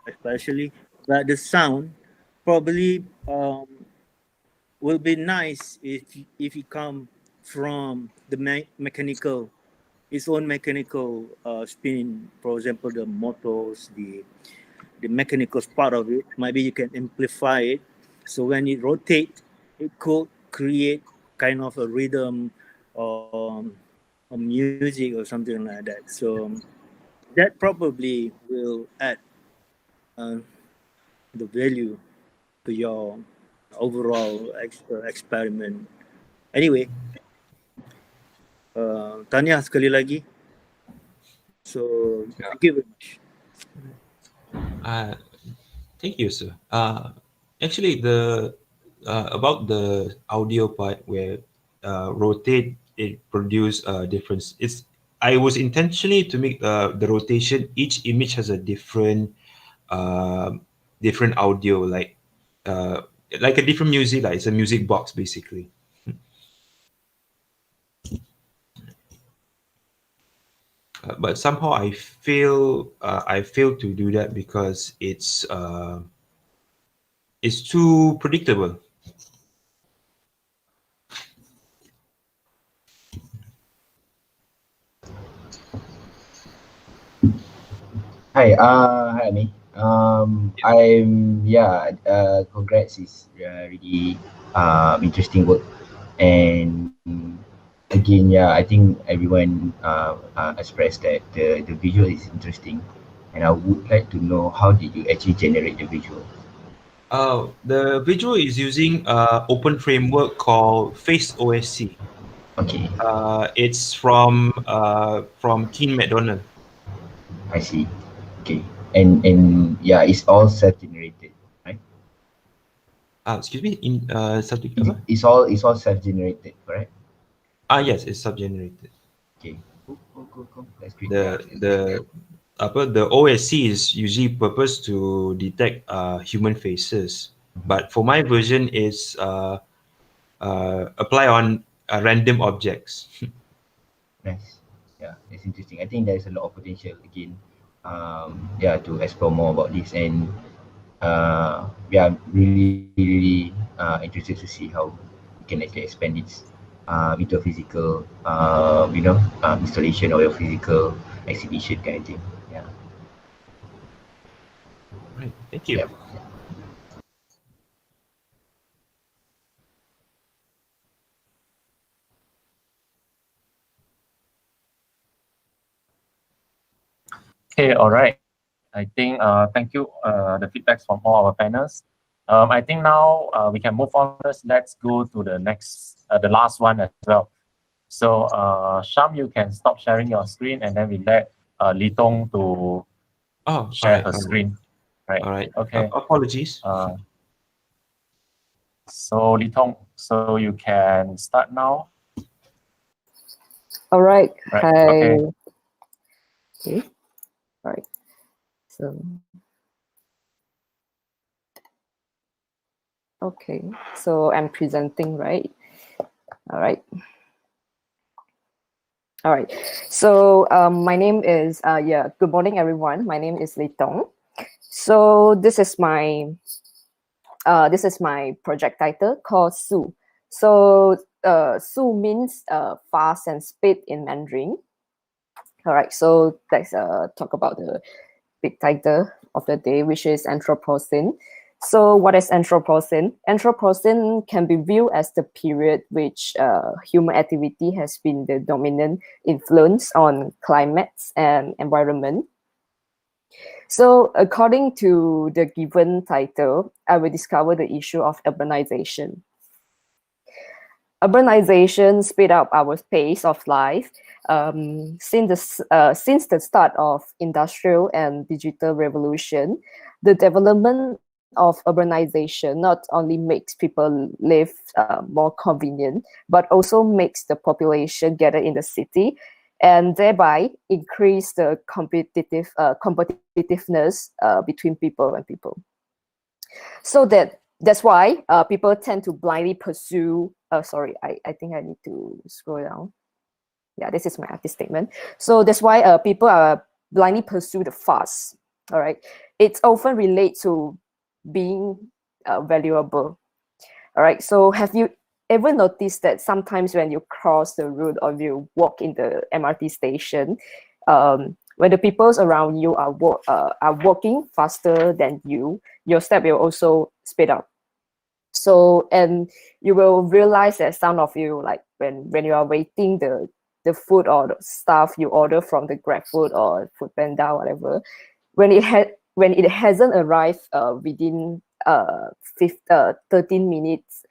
F: especially, but the sound probably will be nice if it come from the mechanical, its own mechanical spin. For example, the motors, the mechanical part of it. Maybe you can amplify it, so when it rotates, it could create kind of a rhythm or a music or something like that. So that probably will add the value to your overall experiment. Anyway, Tanya sekali lagi. So thank you very much.
I: Thank you, sir. Actually, the about the audio part where rotate it produce a difference. I was intentionally to make the rotation. Each image has a different audio, like a different music. Like it's a music box basically. But somehow I fail to do that because it's too predictable.
E: Hi Ami. Congrats, is really interesting work, and again, I think everyone expressed that the visual is interesting, and I would like to know how did you actually generate the visual?
I: The visual is using open framework called Face OSC.
E: Okay,
I: It's from Keen McDonald.
E: I see. Okay, and yeah, it's all self-generated, right?
I: Excuse me, in subject apa?
E: It's all self-generated, correct?
I: Yes, it's sub-generated.
E: Okay, cool. That's great.
I: The OSC is usually purpose to detect human faces, but for my version is apply on random objects.
E: Nice. Yeah, it's interesting. I think there's a lot of potential again. To explore more about this, and I'm really interested to see how we can actually expand this into a physical, installation or a physical exhibition kind of thing. Yeah.
I: Right. Thank you.
E: Yep.
A: Okay, all right. I think thank you the feedbacks from all our panels. I think now we can move on. First, let's go to the next, the last one as well. So Sham, you can stop sharing your screen, and then we let Li Tong to share her screen. Right.
I: All right.
A: Okay.
I: Apologies.
A: So Li Tong, so you can start now.
J: All right.
A: Right.
J: Hi.
A: Okay.
J: Okay. All right. So, okay. So I'm presenting, right? All right. All right. So my name is good morning, everyone. My name is Li Tong. So this is my project title called Su. So Su means fast and speed in Mandarin. All right. So let's talk about the big title of the day, which is Anthropocene. So what is Anthropocene? Anthropocene can be viewed as the period which human activity has been the dominant influence on climates and environment. So according to the given title, I will discover the issue of urbanization. Urbanization speed up our pace of life. Since the start of industrial and digital revolution, the development of urbanization not only makes people live more convenient, but also makes the population gather in the city, and thereby increase the competitiveness between people and people. So that's why people tend to blindly pursue. Sorry, I think I need to scroll down. Yeah, this is my artist statement. So that's why people are blindly pursue the fast. All right, it's often related to being valuable. All right, so have you ever noticed that sometimes when you cross the road or you walk in the MRT station, when the peoples around you are walking faster than you, your step will also speed up. So, and you will realize that some of you, like when you are waiting the food or the stuff you order from the Grab food or Food Panda or whatever, when it hasn't arrived within 13 minutes,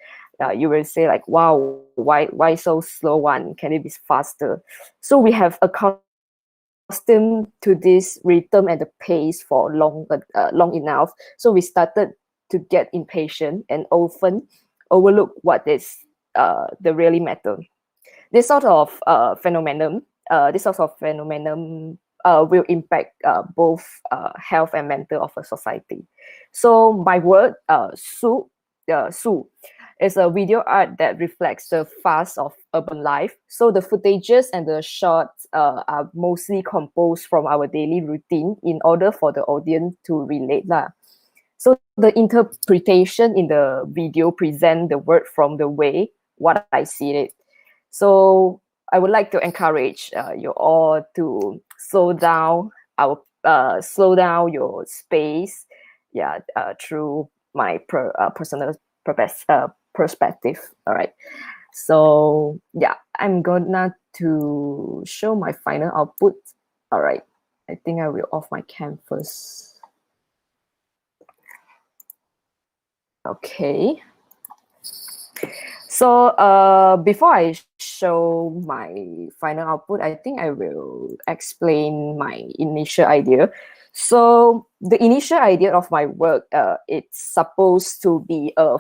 J: you will say like, wow, why so slow one? Can it be faster? So we have accustomed to this rhythm and the pace for long enough. So we started to get impatient and often overlook what is the really matter. This sort of phenomenon will impact both health and mental of a society. So my word, Su is a video art that reflects the fast of urban life. So the footages and the shots are mostly composed from our daily routine in order for the audience to relate lah. So the interpretation in the video present the word from the way what I see it. So I would like to encourage you all to slow down your space, through my personal perspective. All right. So yeah, I'm gonna to show my final output. All right. I think I will off my cam first. Okay. So before I show my final output, I think I will explain my initial idea. So the initial idea of my work, it's supposed to be a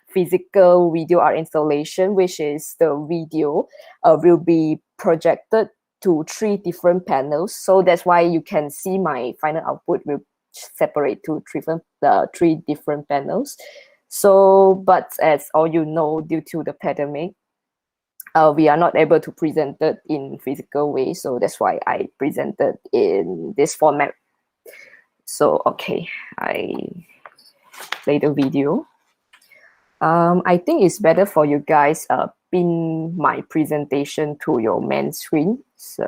J: physical video art installation, which is the video will be projected to 3 different panels. So that's why you can see my final output will separate to 3 different panels. So, but as all you know, due to the pandemic, we are not able to present it in physical way. So that's why I presented in this format. So, okay, I play the video. I think it's better for you guys pin my presentation to your main screen. So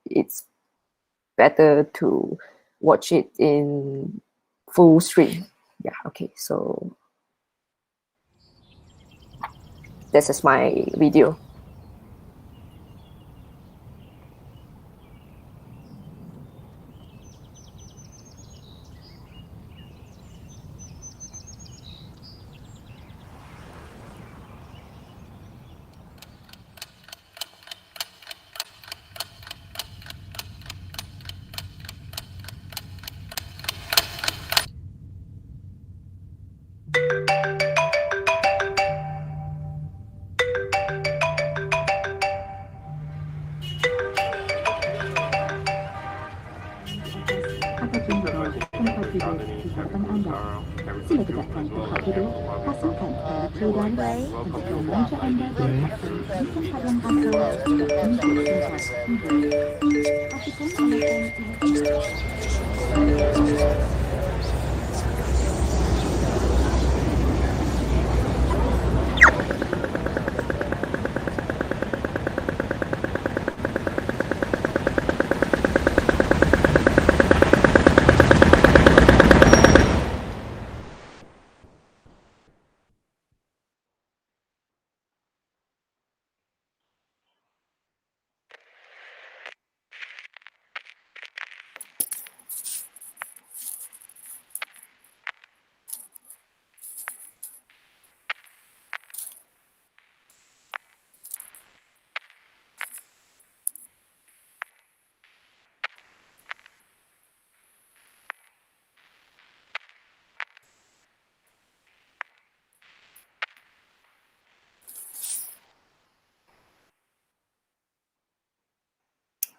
J: it's better to watch it in full screen. Yeah, okay, so this is my video.
K: Sila tegakkan tempat duduk, pasangkan tali keludan untuk memanja anda di tempat yang aman untuk menunjuk tempat tidur. Pastikan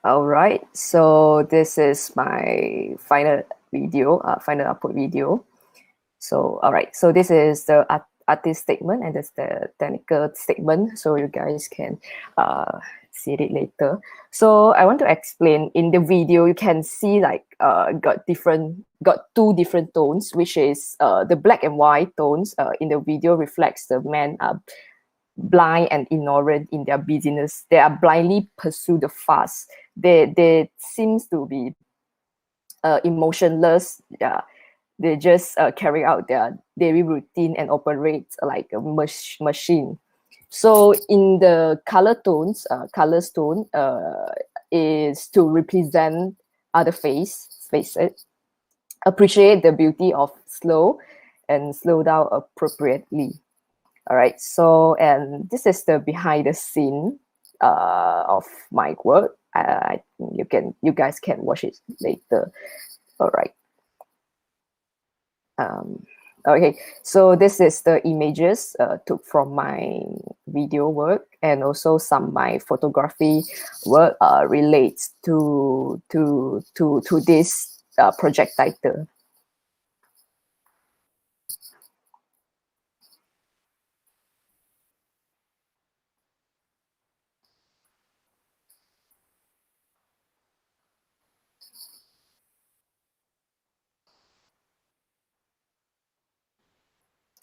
J: All right, so this is my final video, final output video. So, all right, so this is the artist statement and that's the technical statement. So you guys can see it later. So I want to explain in the video, you can see like got two different tones, which is the black and white tones in the video reflects the men are blind and ignorant in their business. They are blindly pursue the fast. They seems to be emotionless. Yeah, they just carry out their daily routine and operate like a machine. So in the color tones, colors tone is to represent other faces, appreciate the beauty of slow and slow down appropriately. All right, so and this is the behind the scene of my work. You guys can watch it later. All right. Okay, so this is the images took from my video work, and also some my photography work relates to this project title.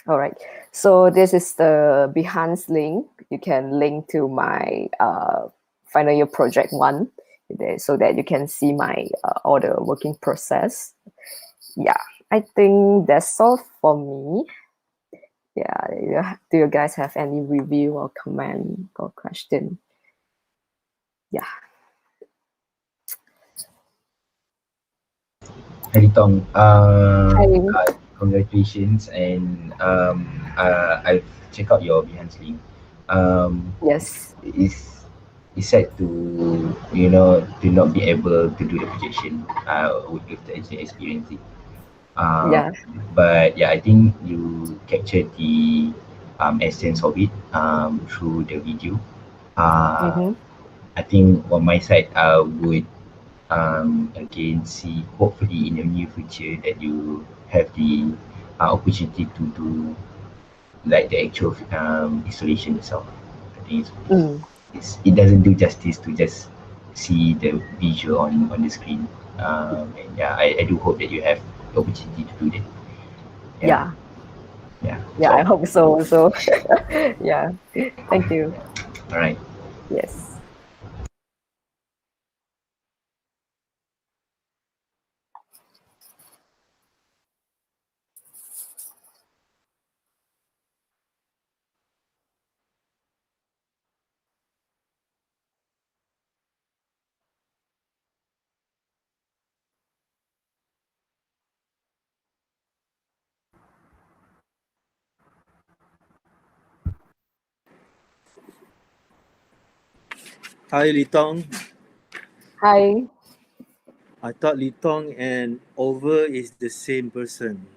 J: All right, so this is the Behance link. You can link to my final year project one there, so that you can see my all the working process. Yeah, I think that's all for me. Yeah, do you guys have any review or comment or question? Yeah.
E: Hi Tong,
J: Hi.
E: congratulations, and I've checked out your Behance link.
J: Yes.
E: It's sad to to not be able to do the projection. Would love to actually experience it.
J: Yeah.
E: But yeah, I think you captured the essence of it through the video.
J: Mm-hmm.
E: I think on my side, I would again see hopefully in the near future that you have the opportunity to do like the actual installation itself. I think it doesn't do justice to just see the visual on the screen. And yeah, I do hope that you have the opportunity to do that.
J: Yeah.
E: Yeah.
J: Yeah, I hope so also. Yeah. Thank you.
E: All right.
J: Yes.
F: Hi, Litong.
J: Hi.
F: I thought Litong and Over is the same person.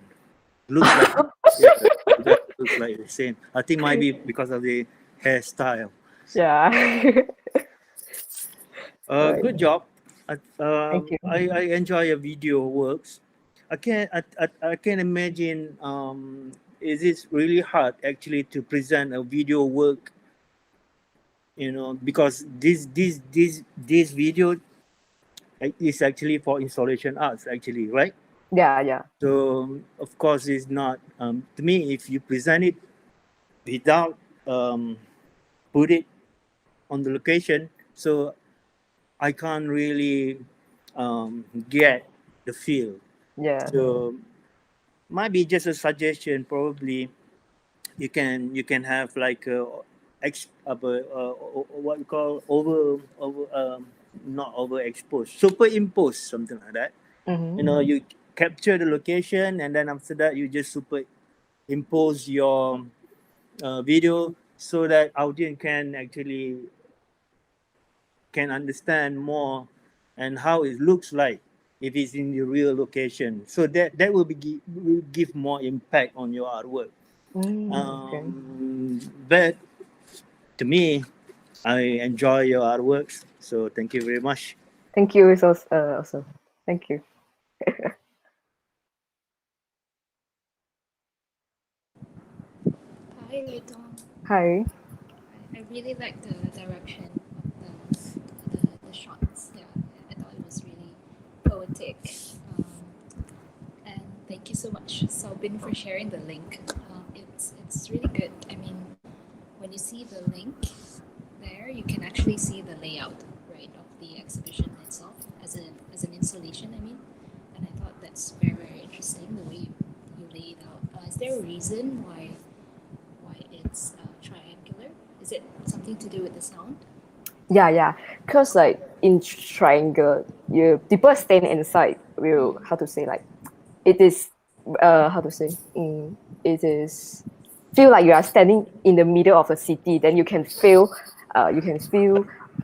F: Looks like yeah, looks like the same. I think might be because of the hairstyle.
J: Yeah. Right.
F: Good job.
J: Thank you.
F: I enjoy your video works. I can imagine. Is it really hard actually to present a video work? You know, because this video is actually for installation arts, actually, right?
J: Yeah.
F: So of course, it's not to me if you present it without put it on the location. So I can't really get the feel.
J: Yeah.
F: So might be just a suggestion. Probably you can have like what we call not overexposed, superimpose, something like that.
J: Mm-hmm.
F: You know, you capture the location and then after that you just superimpose your video so that audience can actually can understand more and how it looks like if it's in the real location. So that will will give more impact on your artwork.
J: Okay.
F: But to me, I enjoy your artworks. So thank you very much.
J: Thank you. So also, thank you.
H: Hi, Litong.
J: Hi.
H: I really like the direction of the shots. Yeah, I thought it was really poetic. And thank you so much, Sobin, for sharing the link. It's really good. I mean, when you see the link there, you can actually see the layout, right, of the exhibition itself as an installation. I mean, and I thought that's very interesting the way you lay it out. Is there a reason why it's triangular? Is it something to do with the sound?
J: Yeah. Cause like in triangle, people stand inside. Will how to say, like it is how to say, it is feel like you are standing in the middle of a city. Then you can feel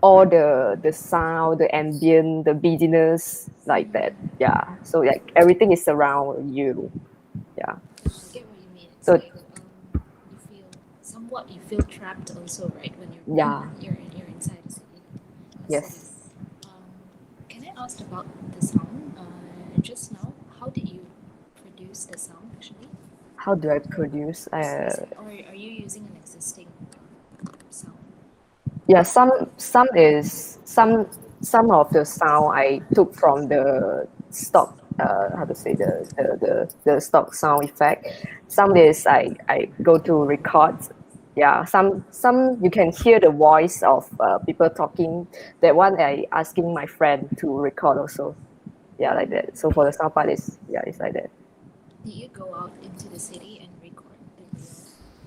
J: all the sound, the ambient, the busyness, like that. Yeah. So like everything is around you. Yeah.
H: I get what you mean. It's
J: So
H: like you feel trapped also, right? When
J: yeah.
H: you're inside a city.
J: Yes.
H: Um, can I ask about the sound? Just now, how did you produce the sound actually?
J: How do I produce?
H: Or are you using an existing sound?
J: Yeah, some of the sound I took from the stock, how to say, the stock sound effect. Some is I go to record. Yeah, some you can hear the voice of people talking. That one I asking my friend to record also. Yeah, like that. So for the sound part is, yeah, it's like that.
H: Did you go out into the city and record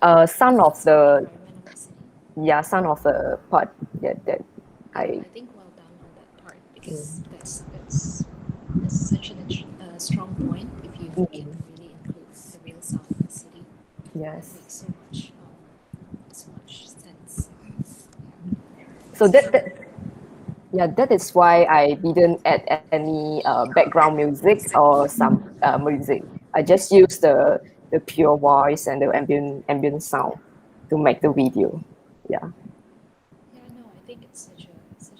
H: the
J: Some of the
H: environment of the city?
J: yeah, some of the part that I
H: I think well done on that part because that's such a strong point. If you can really include the real sound of the city, that
J: yes.
H: makes so much sense.
J: So that is why I didn't add any background music or some music. I just use the pure voice and the ambient sound to make the video. Yeah.
H: Yeah, no, I think it's such a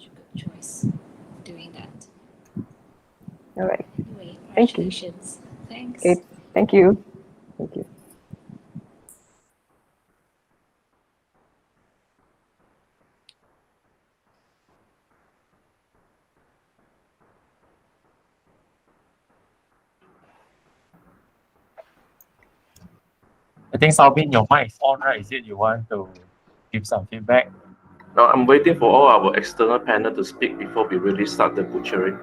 H: good choice doing that.
J: All right.
H: Anyway,
J: Thank you.
H: congratulations. Thanks.
J: Okay. Thank you. Thank you.
A: I think Salvin, your mic is on, right? Is it you want to give some feedback?
L: No, I'm waiting for all our external panel to speak before we really start the butchering.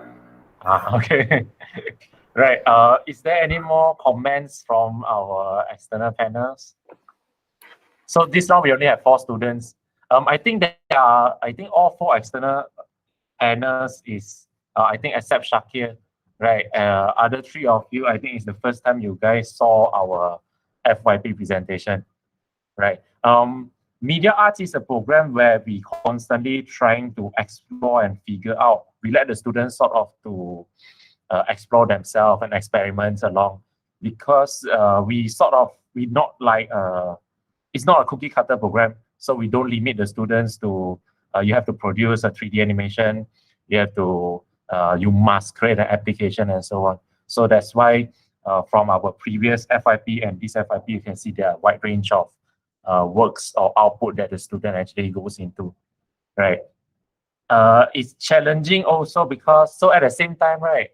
A: Okay. Right. Is there any more comments from our external panels? So this round we only have 4 students. I think all 4 external panels is I think except Shakir, right? Other 3 of you, I think it's the first time you guys saw our FYP presentation, right? Media arts is a program where we constantly trying to explore and figure out. We let the students sort of to explore themselves and experiments along, because we not like it's not a cookie cutter program, so we don't limit the students to you have to produce a 3D animation, you have to you must create an application and so on. So that's why from our previous FYP and this FYP, you can see there are a wide range of works or output that the student actually goes into, right? It's challenging also because, so at the same time, right,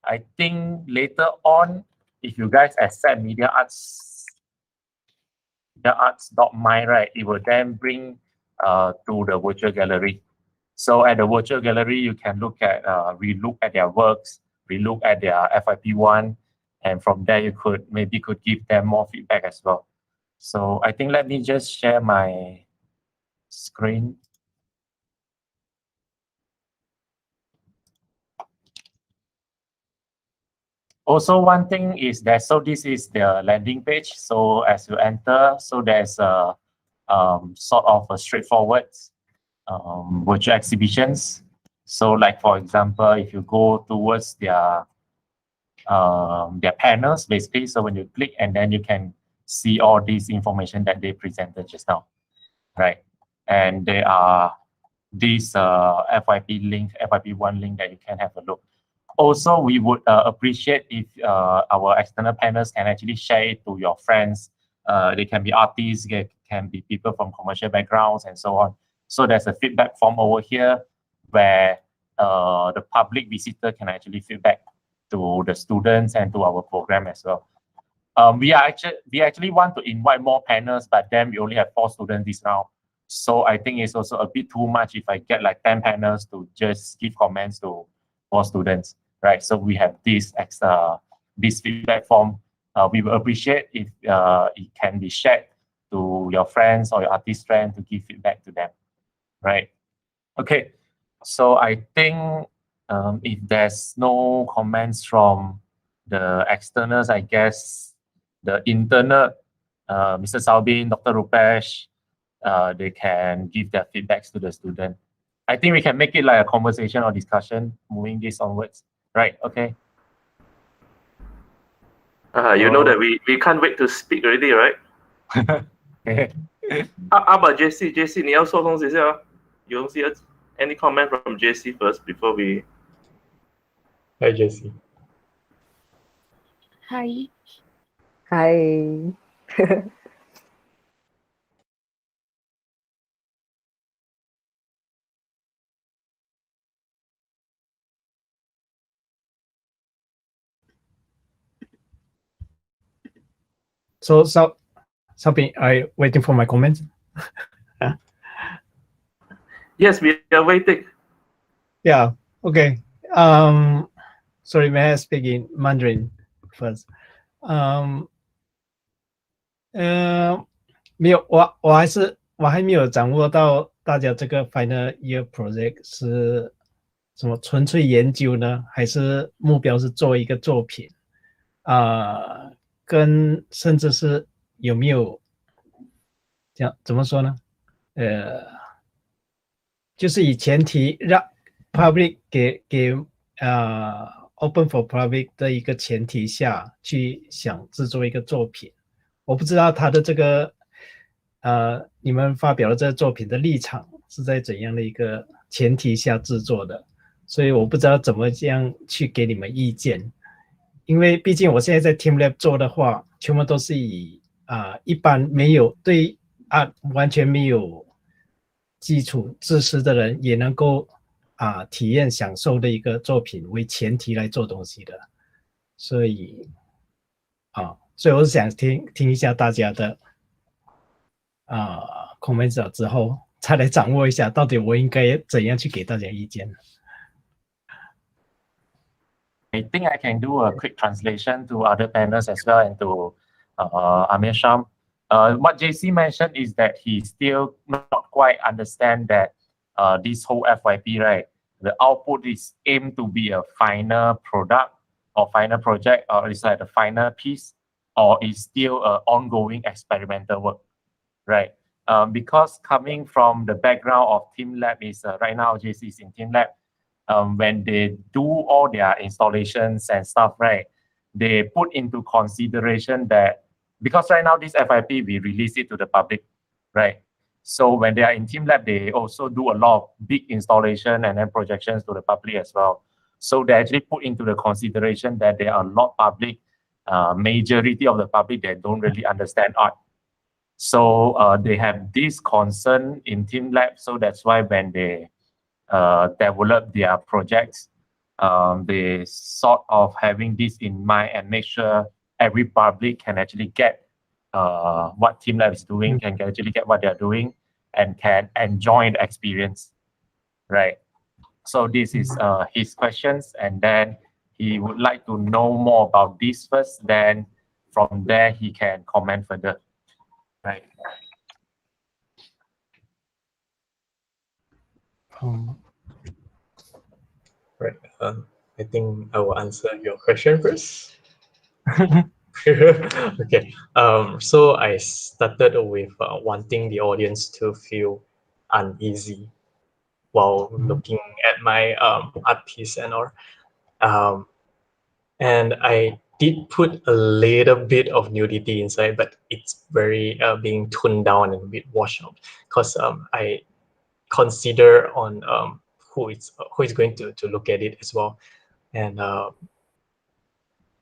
A: I think later on, if you guys accept MediaArts.my, right, it will then bring to the virtual gallery. So at the virtual gallery, you can relook at their works, relook at their FYP1, and from there you could give them more feedback as well. So I think let me just share my screen. Also, one thing is that, so this is the landing page. So as you enter, so there's a sort of a straightforward virtual exhibitions. So like, for example, if you go towards their panels, basically, so when you click and then you can see all this information that they presented just now, right? And there are this FYP link, FYP1 link that you can have a look. Also, we would appreciate if our external panels can actually share it to your friends. They can be artists, they can be people from commercial backgrounds and so on. So there's a feedback form over here where the public visitor can actually feedback to the students and to our program as well. We actually want to invite more panels, but then we only have 4 students this round. So I think it's also a bit too much if I get like 10 panels to just give comments to 4 students, right? So we have this this feedback form. We will appreciate if it can be shared to your friends or your artist friend to give feedback to them, right? Okay, so I think if there's no comments from the externals, I guess the internal, Mr. Saubin, Dr. Rupesh, they can give their feedbacks to the student. I think we can make it like a conversation or discussion moving this onwards, right? Okay.
L: You know that we can't wait to speak already, right?
A: Okay.
L: How about JC? JC, 你要说东西是吗？有东西要 any comment from JC first before we?
B: Hi, Jessie.
C: Hi.
J: Hi.
D: So something I waiting for my comments.
L: Yes, we are waiting.
D: Yeah. Okay. Sorry, may I speak in Mandarin first? 没有，我还没有掌握到大家这个 final year project 是什么纯粹研究呢，还是目标是做一个作品？跟甚至是有没有这样怎么说呢？就是以前提让 public 给open for public 的一个前提下去想制作一个作品。我不知道他的这个你们发表的这个作品的立场是在怎样的一个前提下制作的，所以我不知道怎么这样去给你们意见。因为毕竟我现在在 TeamLab 做的话，全部都是以一般没有对完全没有基础知识的人也能够体验享受的一个作品为前提来做东西的，所以我是想听一下大家的comments 之后，再来掌握一下到底我应该怎样去给大家意见。
A: I think I can do a quick translation to other panels as well and to Amir Sham. What JC mentioned is that he still not quite understand that this whole FYP, right? The output is aimed to be a final product or final project, or it's like the final piece, or is still an ongoing experimental work, right? Because coming from the background of TeamLab is right now JC is in TeamLab. When they do all their installations and stuff, right, they put into consideration that because right now this FYP, we release it to the public, right? So when they are in TeamLab, they also do a lot of big installation and then projections to the public as well. So they actually put into the consideration that there are a lot of public, majority of the public that don't really understand art. So they have this concern in TeamLab. So that's why when they develop their projects, they sort of having this in mind and make sure every public can actually get what TeamLab is doing, can actually get what they're doing, and can enjoy the experience, right? So this is his questions, and then he would like to know more about this first. Then from there he can comment further, right?
B: Right. I think I will answer your question first. Okay. So I started with wanting the audience to feel uneasy while looking at my art piece and all. And I did put a little bit of nudity inside, but it's very being toned down and a bit washed out because consider on who is going to look at it as well. And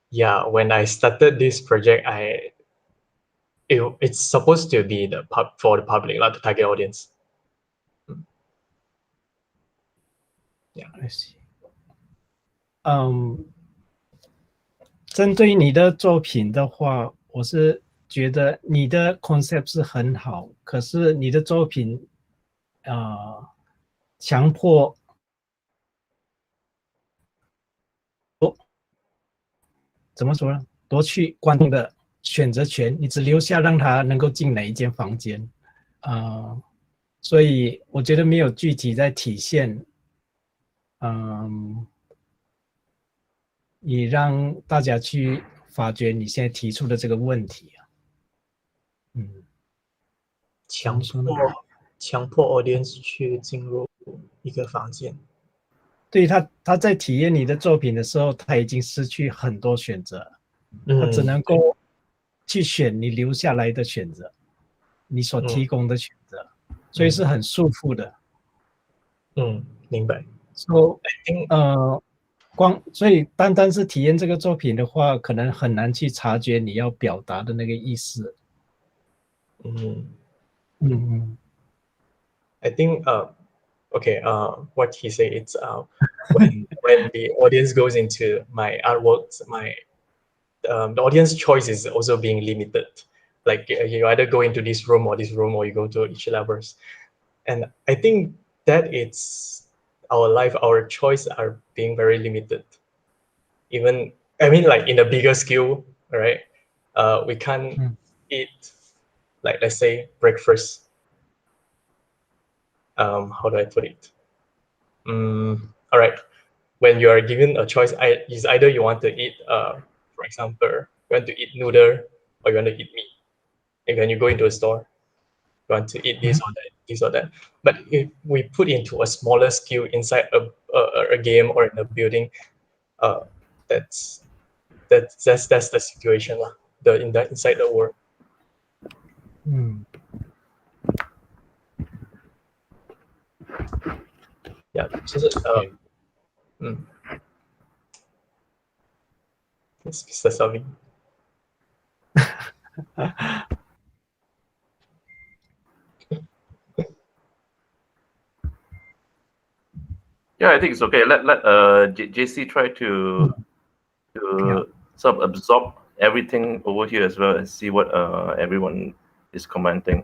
B: yeah, when I started this project, it's supposed to be for the public, like the target audience. Yeah.
D: I see. 针对你的作品的话，我是觉得你的 concept 是很好，可是你的作品强迫怎么说呢？夺去观众的选择权，你只留下让他能够进哪一间房间所以我觉得没有具体在体现也让大家去发掘你现在提出的这个问题
B: 强迫 audience 去进入一个房间。
D: 对他在体验你的作品的时候，他已经失去很多选择，他只能够去选你留下来的选择，你所提供的选择，所以是很束缚的。
B: 明白。
D: 所以单单是体验这个作品的话，可能很难去察觉你要表达的那个意思。
B: I think okay, what he said is when the audience goes into my artworks, the audience choice is also being limited. Like you either go into this room, or you go to each levels. And I think that it's our life, our choice are being very limited. Even, I mean, like in a bigger scale, right? We can't eat, like, let's say breakfast. How do I put it? All right. When you are given a choice, is either you want to eat, for example, you want to eat noodle, or you want to eat meat. And when you go into a store, you want to eat this or that, this or that. But if we put into a smaller scale inside a game or in a building, that's the situation inside the world. Yeah, 就是It's Mr. Savi.
L: Yeah, I think it's okay. Let JC try to sort of absorb everything over here as well and see what everyone is commenting.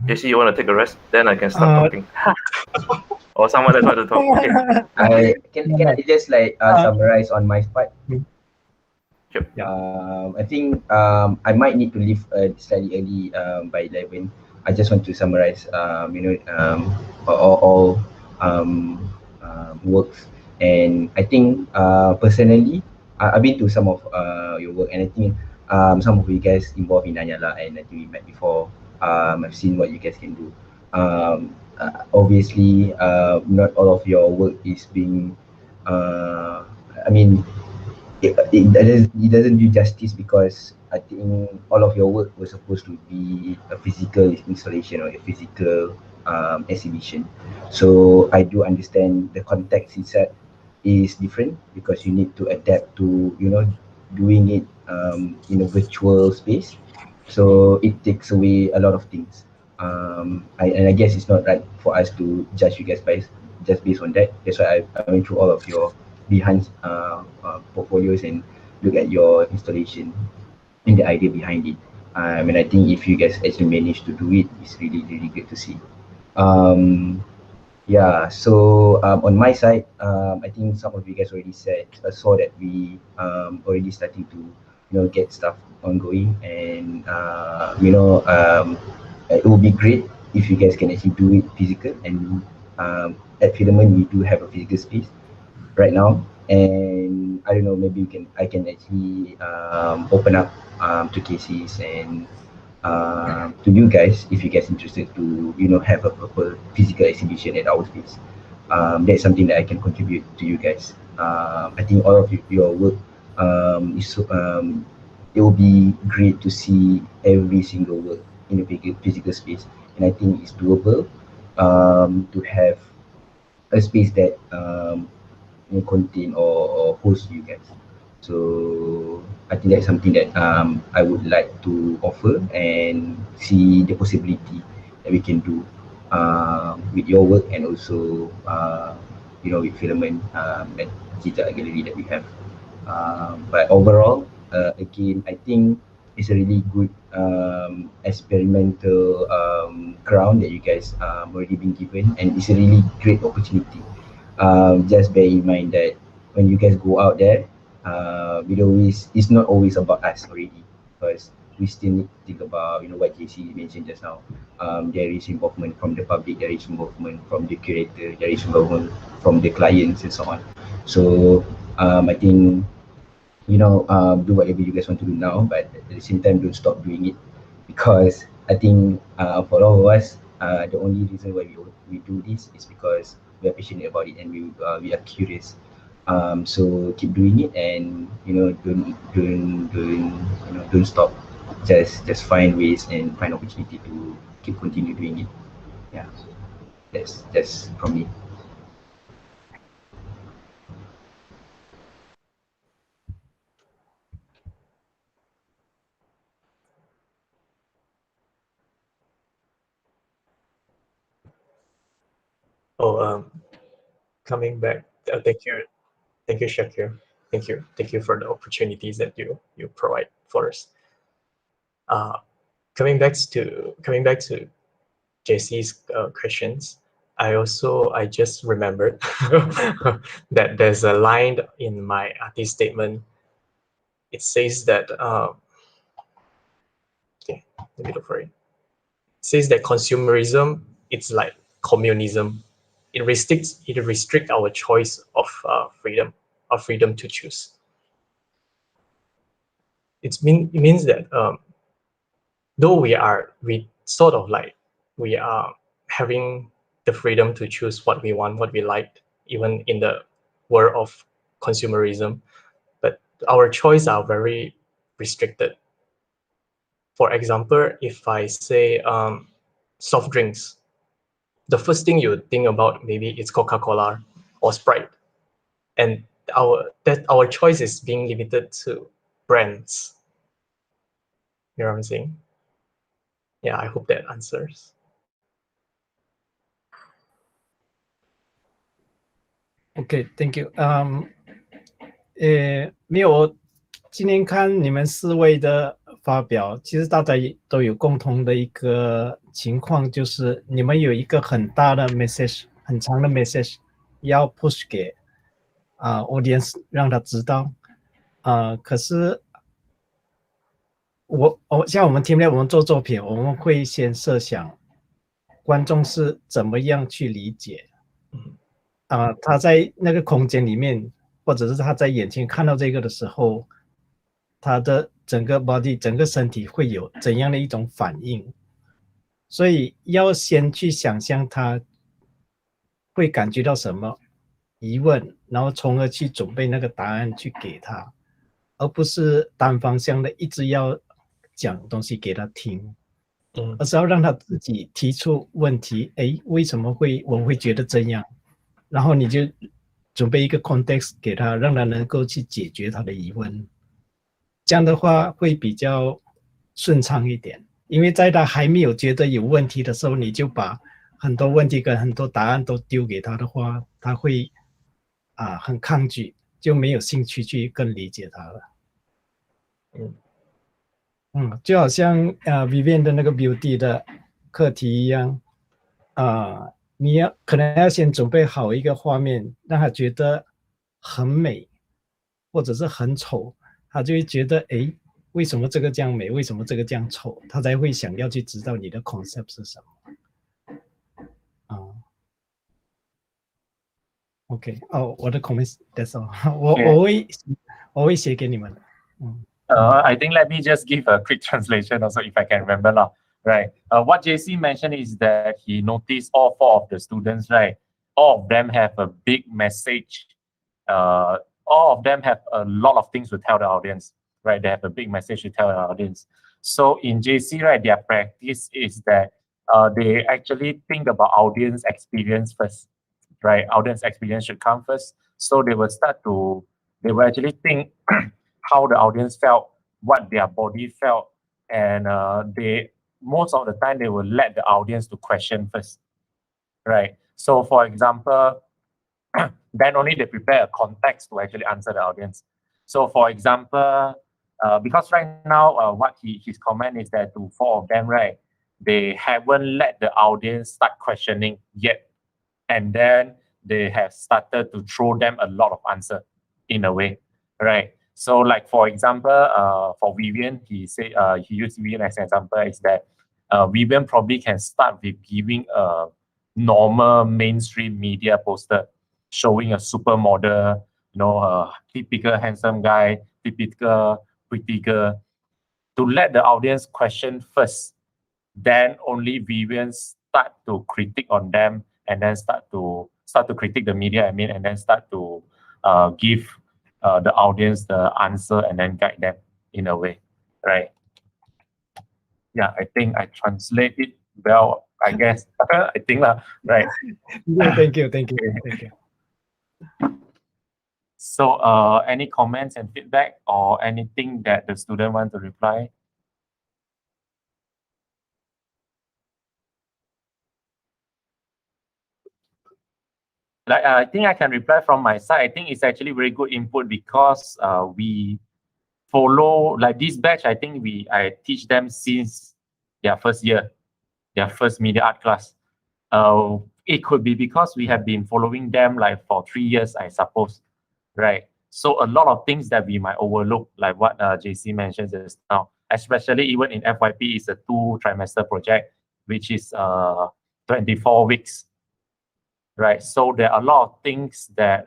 L: JC, you want to take a rest? Then I can start talking. Or someone else want to talk? Okay.
E: Can I just like summarize on my part?
L: Sure.
E: I think I might need to leave slightly early by 11. I just want to summarize, all works, and I think personally, I've been to some of your work, and I think some of you guys involved in Anyala, and I think we met before. I've seen what you guys can do. Obviously, not all of your work is being. I mean, it doesn't do justice, because I think all of your work was supposed to be a physical installation or a physical exhibition. So I do understand the context itself is different, because you need to adapt to doing it in a virtual space. So it takes away a lot of things. I guess it's not right for us to judge you guys just based on that. That's why I went through all of your behind portfolios and look at your installation and the idea behind it. And I think if you guys actually manage to do it, it's really, really great to see. Yeah, so on my side, I think some of you guys already saw that we already starting to get stuff ongoing, and it will be great if you guys can actually do it physical. And at Filament, we do have a physical space right now, and I don't know, maybe I can actually open up to cases and to you guys, if you guys interested to have a proper physical exhibition at our space. That's something that I can contribute to you guys. I think all of your work is it will be great to see every single work in a physical space, and I think it's doable. to have a space that contain or host you guys. So I think that's something that I would like to offer and see the possibility that we can do with your work and also with Filament at Jita Gallery that we have. But overall, again, I think it's a really good experimental ground that you guys already been given, and it's a really great opportunity. Just bear in mind that when you guys go out there, it's not always about us already, because we still need to think about what JC mentioned just now. There is involvement from the public, there is involvement from the curator, there is involvement from the clients and so on. So I think do whatever you guys want to do now, but at the same time, don't stop doing it, because I think for all of us, the only reason why we do this is because we are passionate about it and we are curious. So keep doing it, and don't stop. Just find ways and find opportunity to continue doing it. Yeah, that's from me.
B: Oh, coming back, thank you, Shakir. Thank you for the opportunities that you provide for us. Coming back to JC's questions, I just remembered that there's a line in my artist statement. It says that okay, let me look for it. It says that consumerism, it's like communism. It restricts our choice of freedom to choose. It means that though we are having the freedom to choose what we want, what we like, even in the world of consumerism, but our choices are very restricted. For example, if I say soft drinks, the first thing you think about maybe it's Coca-Cola or Sprite, and our choice is being limited to brands. You know what I'm saying? Yeah, I hope that answers.
D: OK, thank you. 没有，我今天看你们四位的发表，其实大家都有共同的一个情况，就是你们有一个很大的 message， 很长的 message， 要 push 给audience 让他知道。可是像我们 team 我们做作品，我们会先设想观众是怎么样去理解。他在那个空间里面，或者是他在眼前看到这个的时候，他的整个 body 整个身体会有怎样的一种反应，所以要先去想象他会感觉到什么疑问，然后从而去准备那个答案去给他，而不是单方向的一直要讲东西给他听，而是要让他自己提出问题，为什么我会觉得这样，然后你就准备一个 context 给他，让他能够去解决他的疑问，这样的话会比较顺畅一点，因为在他还没有觉得有问题的时候，你就把很多问题跟很多答案都丢给他的话，他会很抗拒，就没有兴趣去更理解他了。就好像Vivian 的那个 beauty 的课题一样，你可能要先准备好一个画面，让他觉得很美，或者是很丑，他就会觉得为什么这个这样美，为什么这个这样丑，他才会想要去知道你的 concept 是什么。OK， 我的 comments that's all， 我会写给你们的。
A: I think let me just give a quick translation also, if I can remember now. Right. What JC mentioned is that he noticed all four of the students, right? All of them have a big message. All of them have a lot of things to tell the audience, right? They have a big message to tell the audience. So in JC, right, their practice is that they actually think about audience experience first, right? Audience experience should come first. So they will actually think how the audience felt, what their body felt, and most of the time they will let the audience to question first, right? So for example, then only they prepare a context to actually answer the audience. So for example, because right now what his comment is that to four of them, right, they haven't let the audience start questioning yet, and then they have started to throw them a lot of answer in a way, right? So like for example, for Vivian, he used Vivian as an example, is that Vivian probably can start with giving a normal mainstream media poster showing a supermodel, a typical handsome guy, typical pretty girl, to let the audience question first. Then only Vivian start to critique on them, and then start to critique the media, and then start to give the audience the answer and then guide them in a way, right? Yeah, I think I translate it well, I guess. I think right.
D: Yeah, thank you. Thank you.
A: So any comments and feedback or anything that the student want to reply? I think I can reply from my side. I think it's actually very good input because we follow like this batch. I think I teach them since their first year, their first media art class. It could be because we have been following them like for 3 years, I suppose, right? So a lot of things that we might overlook, like what JC mentioned just now, especially even in FYP, is a 2 trimester project, which is 24 weeks. Right, so there are a lot of things that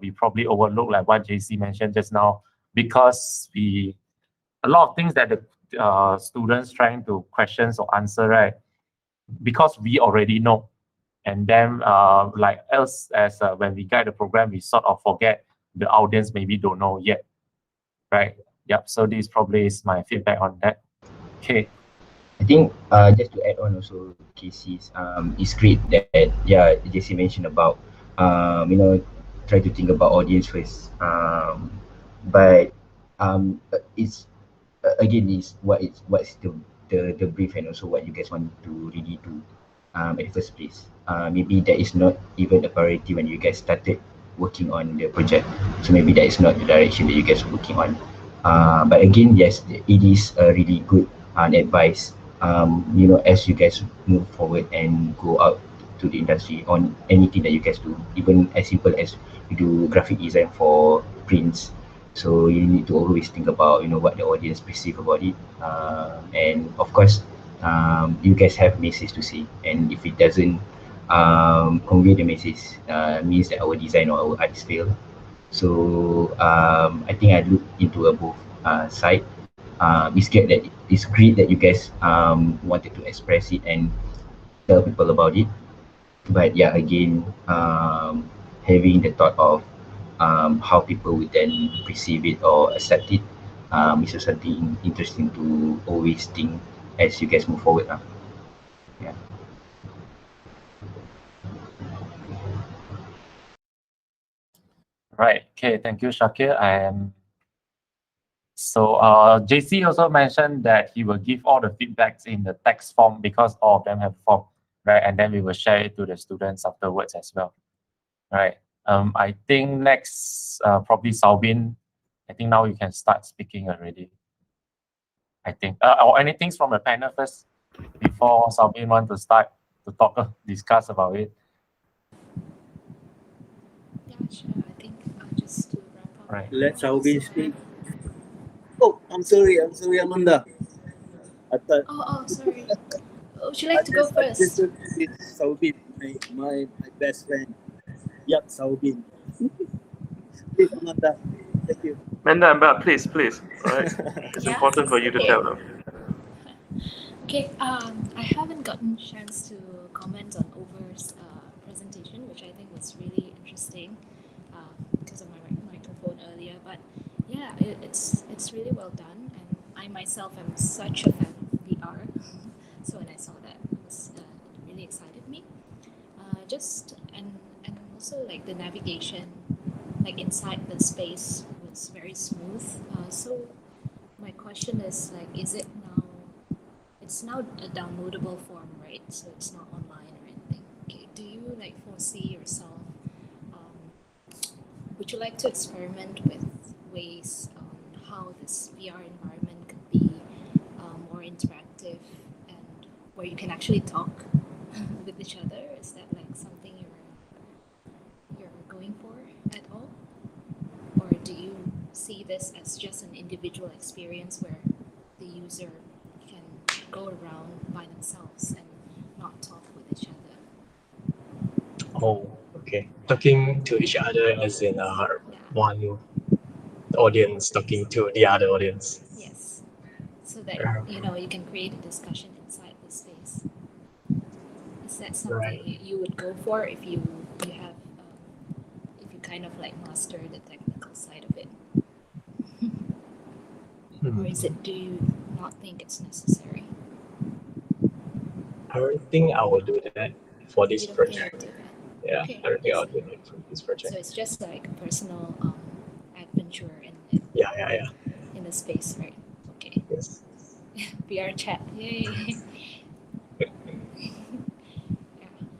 A: we probably overlook, like what JC mentioned just now, because a lot of things that the students trying to questions or answer, right? Because we already know, and then like else as when we guide the program, we sort of forget the audience maybe don't know yet, right? Yep. So this probably is my feedback on that. Okay.
E: I think just to add on also, Casey's it's great that Jesse mentioned about try to think about audience first. But it's again is what's the brief and also what you guys want to really do at the first place. Maybe that is not even a priority when you guys started working on the project. So maybe that is not the direction that you guys are working on. But again, yes, it is a really good advice. As you guys move forward and go out to the industry on anything that you guys do, even as simple as you do graphic design for prints. So you need to always think about what the audience perceive about it, and of course, you guys have message to say, and if it doesn't convey the message, means that our design or our art is failed. So I think I look into a both side. It's great that you guys wanted to express it and tell people about it. But yeah, again, having the thought of how people would then perceive it or accept it is also something interesting to always think as you guys move forward. Yeah.
A: Right. Okay. Thank you, Shakir. So JC also mentioned that he will give all the feedbacks in the text form because all of them have form, right? And then we will share it to the students afterwards as well, right? I think next probably Salvin. I think now you can start speaking already. I think or anything from the panel first before Salvin want to start to talk discuss about it.
H: Yeah, sure. I think just to wrap up.
A: Right.
F: Let Salvin speak. Oh, I'm sorry, Amanda. I thought.
H: Oh, sorry. Would you like to go first?
F: Salvin, my best friend. Yep, Salvin. Please, Amanda. Thank you.
L: Amanda, please. All right. It's
H: Yeah?
L: important for you to
H: Okay.
L: tell them.
H: Okay, I haven't gotten a chance to comment on Over's presentation, which I think was really interesting because of my microphone earlier. But yeah, it's really well done, and I myself am such a fan of VR. So when I saw that, also like the navigation, like inside the space was very smooth. So my question is like, is it now? It's now a downloadable form, right? So it's not online or anything. Okay. Do you like foresee yourself? Would you like to experiment with ways on how this VR environment could be more interactive and where you can actually talk with each other? Is that like something you're going for at all? Or do you see this as just an individual experience where the user can go around by themselves and not talk with each other?
B: Oh, okay. Talking to each other as in one audience talking to the other audience.
H: Yes. So that you can create a discussion inside the space. Is that something you would go for if you have if you kind of like master the technical side of it? Or is it, do you not think it's necessary?
B: I don't think I will do that for this
H: You don't
B: project.
H: think you'll do that?
B: Yeah,
H: Okay.
B: I don't think I'll do that for this project.
H: So it's just like a personal adventure in in the space, right? Okay.
B: Yes.
H: VR chat. Yay.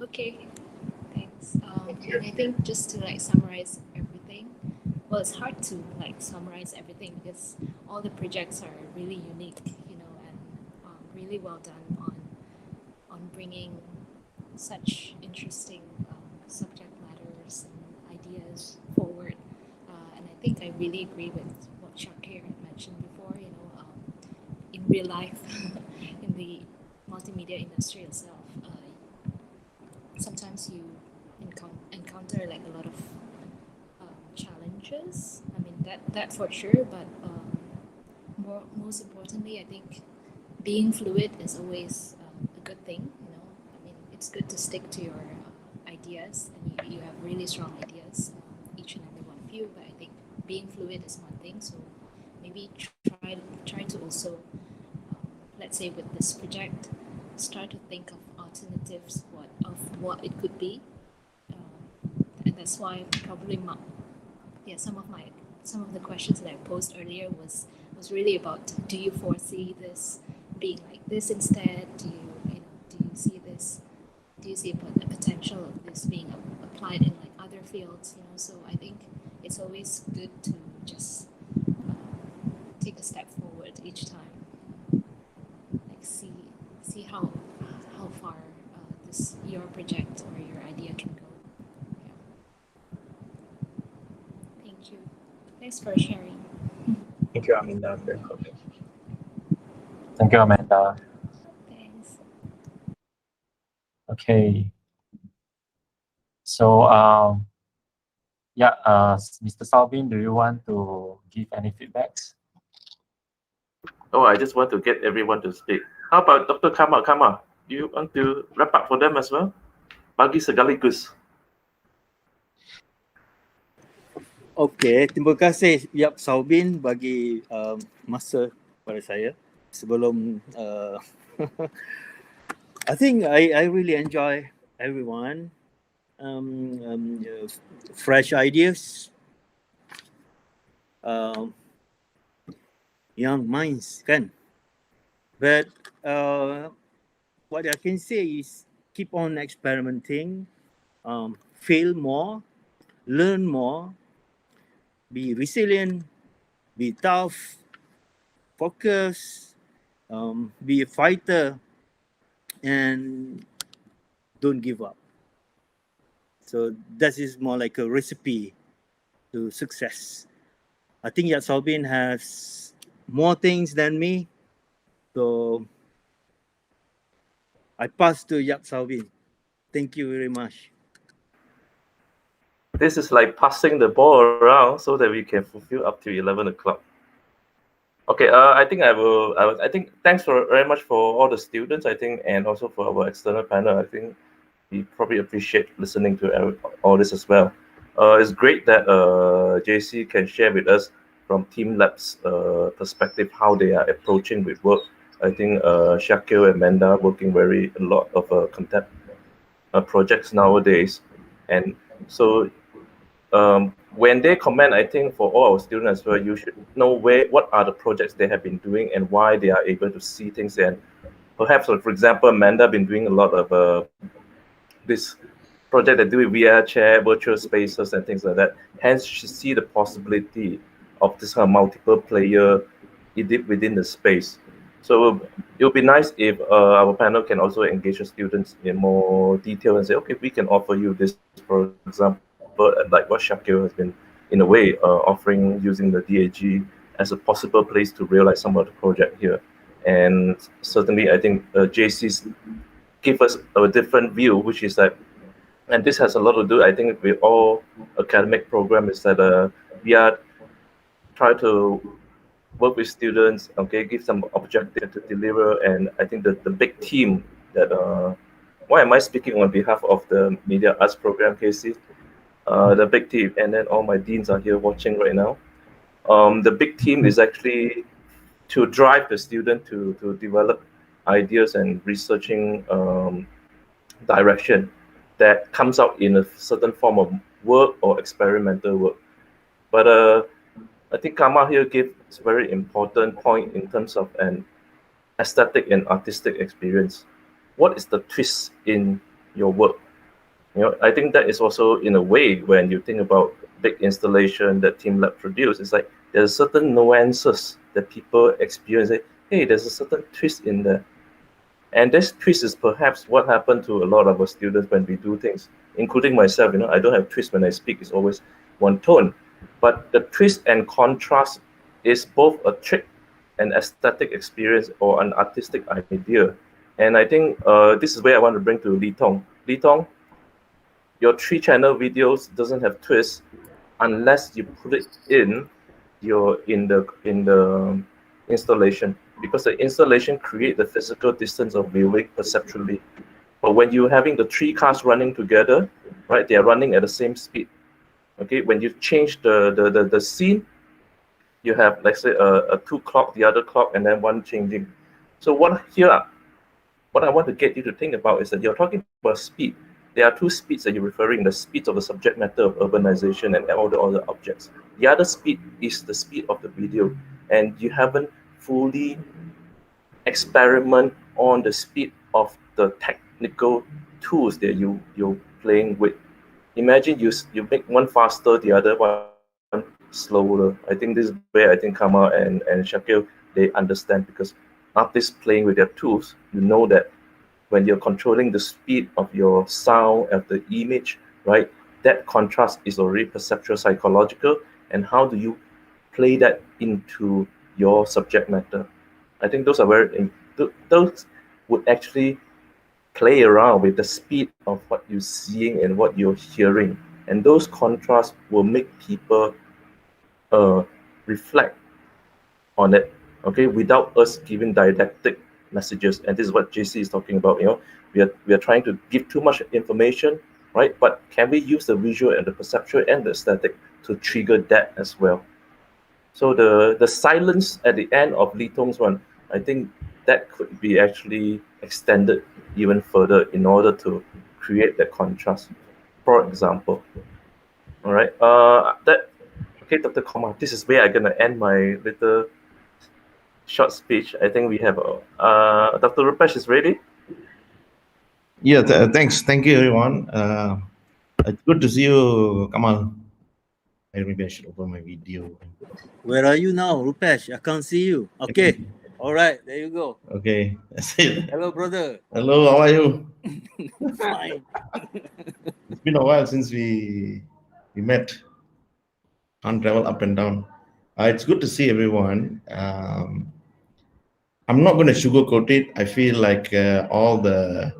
H: Okay. Thanks. And I think just to like summarize everything, well, it's hard to like summarize everything because all the projects are really unique, and really well done on bringing such interesting subject matters and ideas forward. And I think I really agree with what Shakir had mentioned before. In real life, in the multimedia industry itself, sometimes you encounter like a lot of challenges. I mean that for sure, but most importantly, I think being fluid is always a good thing. I mean it's good to stick to your ideas, and you have really strong ideas, each and every one of you. But I think being fluid is one thing. So maybe try to also, let's say with this project, start to think of alternatives of what it could be, and that's why probably some of the questions that I posed earlier was really about, do you foresee this being like this instead? Do you see this? Do you see a potential of this being applied in like other fields? So I think it's always good to just take a step forward each time, like see how far your project or your idea can go. Thank you. Thanks for sharing.
B: Thank you, Amanda, for your comment.
A: Thank you, Amanda.
H: Thanks.
A: Okay. So, Mr. Salvin, do you want to give any feedbacks?
L: Oh, I just want to get everyone to speak. How about Dr. Kama? Do you want to wrap up for them as well? Bagi sekaligus.
F: Okay, terima kasih Yap Saubin bagi masa pada saya sebelum I think I really enjoy everyone, fresh ideas, young minds kan. But what I can say is keep on experimenting, fail more, learn more, be resilient, be tough, focus, be a fighter, and don't give up. So that is more like a recipe to success. I think Yat Saubin has more things than me, so I pass to Yat Saubin. Thank you very much.
L: This is like passing the ball around so that we can fulfill up to 11 o'clock. Okay, I think I think thanks very much for all the students, I think, and also for our external panel. I think we probably appreciate listening to all this as well. It's great that JC can share with us from Team Lab's perspective how they are approaching with work. I think Shakil and Amanda working a lot of content projects nowadays, and So when they comment, I think for all our students as well, you should know what are the projects they have been doing and why they are able to see things. And perhaps, for example, Amanda been doing a lot of this project that do with VR chat, virtual spaces, and things like that. Hence, she see the possibility of this kind of multiple player within the space. So it would be nice if our panel can also engage the students in more detail and say, okay, we can offer you this, for example, like what Shakil has been, in a way, offering using the DAG as a possible place to realize some of the project here. And certainly, I think JC's give us a different view, which is that, and this has a lot to do, I think, with all academic program, is that we are trying to work with students, okay, give some objective to deliver, and I think that the big team that, why am I speaking on behalf of the media arts program, Casey? The big team, and then all my deans are here watching right now. The big team is actually to drive the student to develop ideas and researching direction that comes out in a certain form of work or experimental work. But I think Kamal here gave a very important point in terms of an aesthetic and artistic experience. What is the twist in your work? You know, I think that is also, in a way, when you think about big installation that Team Lab produced, it's like there's certain nuances that people experience. Like, hey, there's a certain twist in there. And this twist is perhaps what happened to a lot of our students when we do things, including myself. You know, I don't have twist when I speak. It's always one tone. But the twist and contrast is both a trick, an aesthetic experience, or an artistic idea. And I think this is where I want to bring to Li Tong. Li Tong, your 3-channel videos doesn't have twists unless you put it in the installation, because the installation create the physical distance of viewing perceptually. But when you're having the 3 cars running together, right, they are running at the same speed. Okay, when you change the scene, you have, let's say, a 2 clock, the other clock, and then one changing. So what I want to get you to think about is that you're talking about speed. There are 2 speeds that you're referring: the speed of the subject matter of urbanization and all the other objects. The other speed is the speed of the video, and you haven't fully experiment on the speed of the technical tools that you're playing with. Imagine you make one faster, the other one slower. I think this is where I think Kamal and Shakil, they understand, because artists playing with their tools, you know that when you're controlling the speed of your sound, of the image, right, that contrast is already perceptual, psychological, and how do you play that into your subject matter? I think those are those would actually play around with the speed of what you're seeing and what you're hearing, and those contrasts will make people reflect on it, okay, without us giving didactic messages. And this is what JC is talking about. You know, we are trying to give too much information, right? But can we use the visual and the perceptual and the aesthetic to trigger that as well? So the silence at the end of Li Tong's one, I think that could be actually extended even further in order to create that contrast, for example. All right. Okay, Dr. Komar, this is where I'm gonna end my little short speech. I think we have Dr. Rupesh is ready.
M: Yeah, thanks. Thank you, everyone. It's good to see you, Kamal. Maybe I should open my video.
F: Where are you now, Rupesh? I can't see you. Okay. All right, there you go.
M: Okay, that's it.
F: Hello, brother.
M: Hello, how are you?
F: Fine.
M: It's been a while since we met. Can't travel up and down. It's good to see everyone. I'm not going to sugarcoat it. I feel like all the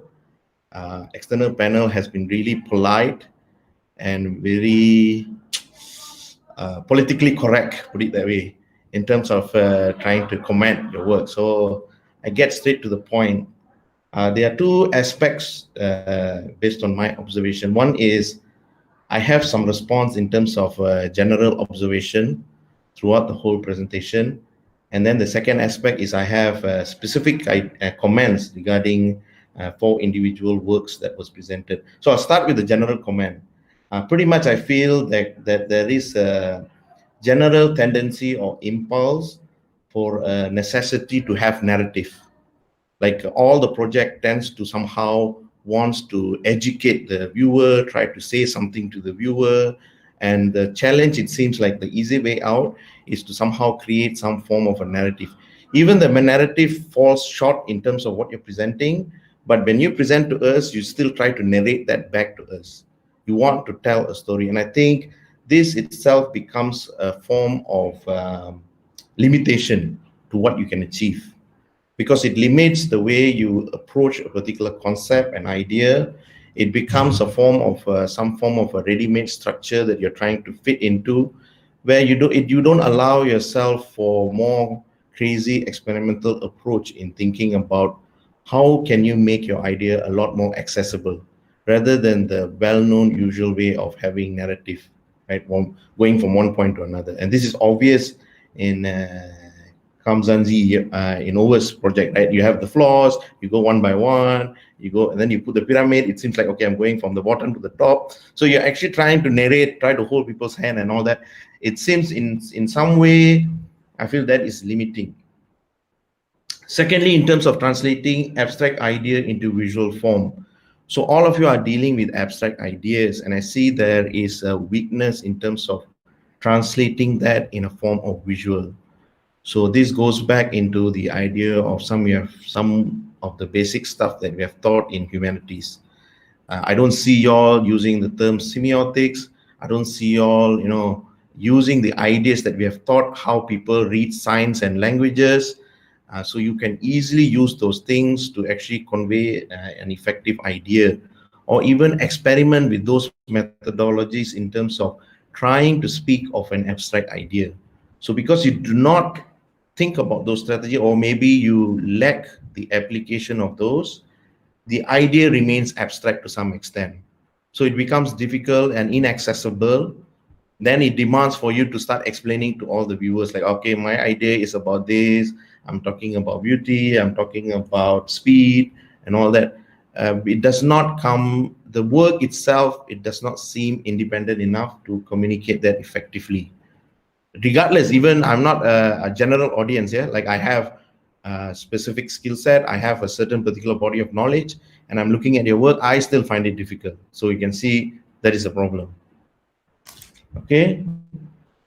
M: external panel has been really polite and very politically correct, put it that way, in terms of trying to comment your work. So I get straight to the point. There are 2 aspects based on my observation. One is I have some response in terms of general observation throughout the whole presentation. And then the second aspect is I have specific comments regarding 4 individual works that was presented. So I'll start with the general comment. Pretty much I feel that there is a general tendency or impulse for a necessity to have narrative. Like all the project tends to somehow wants to educate the viewer, try to say something to the viewer. And the challenge, it seems like the easy way out is to somehow create some form of a narrative. Even the narrative falls short in terms of what you're presenting, but when you present to us, you still try to narrate that back to us. You want to tell a story. And I think this itself becomes a form of limitation to what you can achieve, because it limits the way you approach a particular concept and idea. It becomes a form of some form of a ready-made structure that you're trying to fit into, where you don't allow yourself for more crazy experimental approach in thinking about how can you make your idea a lot more accessible, rather than the well-known usual way of having narrative, right? Going from one point to another. And this is obvious in Kamzanzi in Over's project, right? You have the floors, you go one by one, you go, and then you put the pyramid. It seems like, okay, I'm going from the bottom to the top. So you're actually trying to narrate, try to hold people's hand and all that. It seems in some way, I feel that is limiting. Secondly, in terms of translating abstract idea into visual form. So all of you are dealing with abstract ideas, and I see there is a weakness in terms of translating that in a form of visual. So this goes back into the idea of some of the basic stuff that we have taught in humanities. I don't see y'all using the term semiotics. I don't see y'all, using the ideas that we have taught, how people read signs and languages. So you can easily use those things to actually convey an effective idea, or even experiment with those methodologies in terms of trying to speak of an abstract idea. So because you do not think about those strategies, or maybe you lack the application of those, the idea remains abstract to some extent. So it becomes difficult and inaccessible. Then it demands for you to start explaining to all the viewers, like, okay, my idea is about this. I'm talking about beauty. I'm talking about speed and all that. It does not come, the work itself, it does not seem independent enough to communicate that effectively. Regardless, even I'm not a general audience here, like I have a specific skill set, I have a certain particular body of knowledge, and I'm looking at your work, I still find it difficult. So you can see that is a problem. Okay.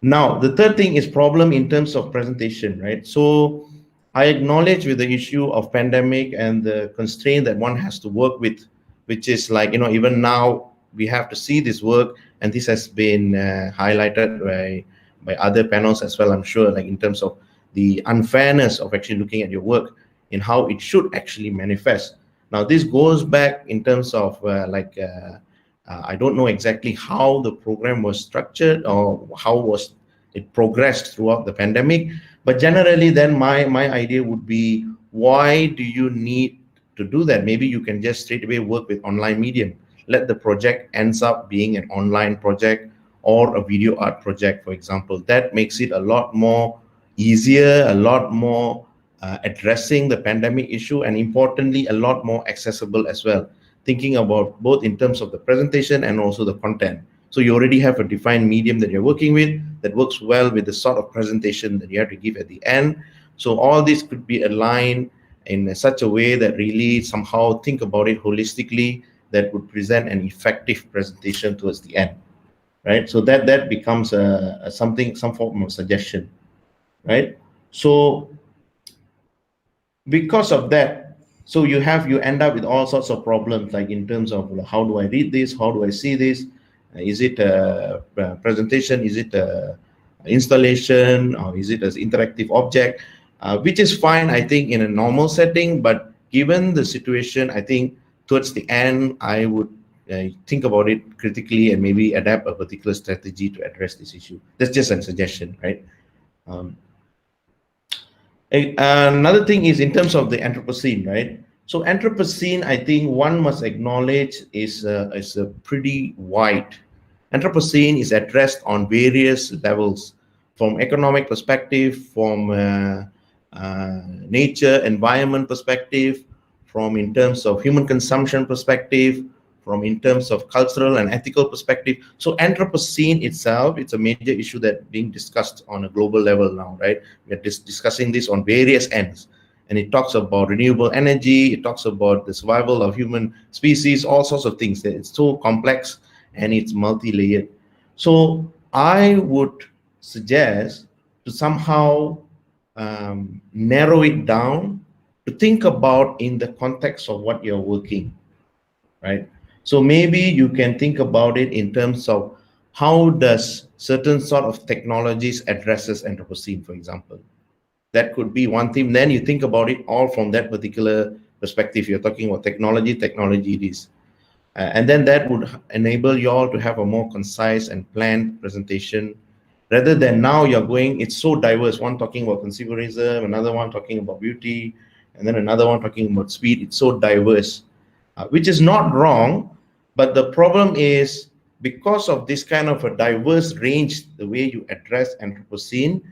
M: Now, the third thing is problem in terms of presentation, right? So I acknowledge with the issue of pandemic and the constraint that one has to work with, which is like, even now we have to see this work, and this has been highlighted by other panels as well, I'm sure, like in terms of the unfairness of actually looking at your work in how it should actually manifest. Now, this goes back in terms of I don't know exactly how the program was structured or how was it progressed throughout the pandemic, but generally then my idea would be, why do you need to do that? Maybe you can just straight away work with online medium. Let the project ends up being an online project or a video art project, for example. That makes it a lot more easier, a lot more addressing the pandemic issue, and importantly, a lot more accessible as well. Thinking about both in terms of the presentation and also the content. So you already have a defined medium that you're working with that works well with the sort of presentation that you have to give at the end. So all this could be aligned in such a way that really somehow think about it holistically, that would present an effective presentation towards the end, right? So that becomes some form of suggestion, right? So because of that, so you end up with all sorts of problems, like in terms of how do I read this? How do I see this? Is it a presentation? Is it a installation? Or is it an interactive object? Which is fine, I think, in a normal setting. But given the situation, I think towards the end, I would think about it critically and maybe adapt a particular strategy to address this issue. That's just a suggestion, right? Another thing is in terms of the Anthropocene, right? So Anthropocene, I think one must acknowledge is pretty wide. Anthropocene is addressed on various levels, from economic perspective, from nature, environment perspective, from in terms of human consumption perspective, from in terms of cultural and ethical perspective. So Anthropocene itself, it's a major issue that being discussed on a global level now, right? We are discussing this on various ends. And it talks about renewable energy, it talks about the survival of human species, all sorts of things. It's so complex and it's multi-layered. So I would suggest to somehow narrow it down to think about in the context of what you're working, right? So maybe you can think about it in terms of how does certain sort of technologies addresses Anthropocene, for example. That could be one thing. Then you think about it all from that particular perspective. You're talking about technology it is. And then that would enable you all to have a more concise and planned presentation rather than now you're going, it's so diverse. One talking about consumerism, another one talking about beauty, and then another one talking about speed. It's so diverse, which is not wrong. But the problem is because of this kind of a diverse range, the way you address Anthropocene,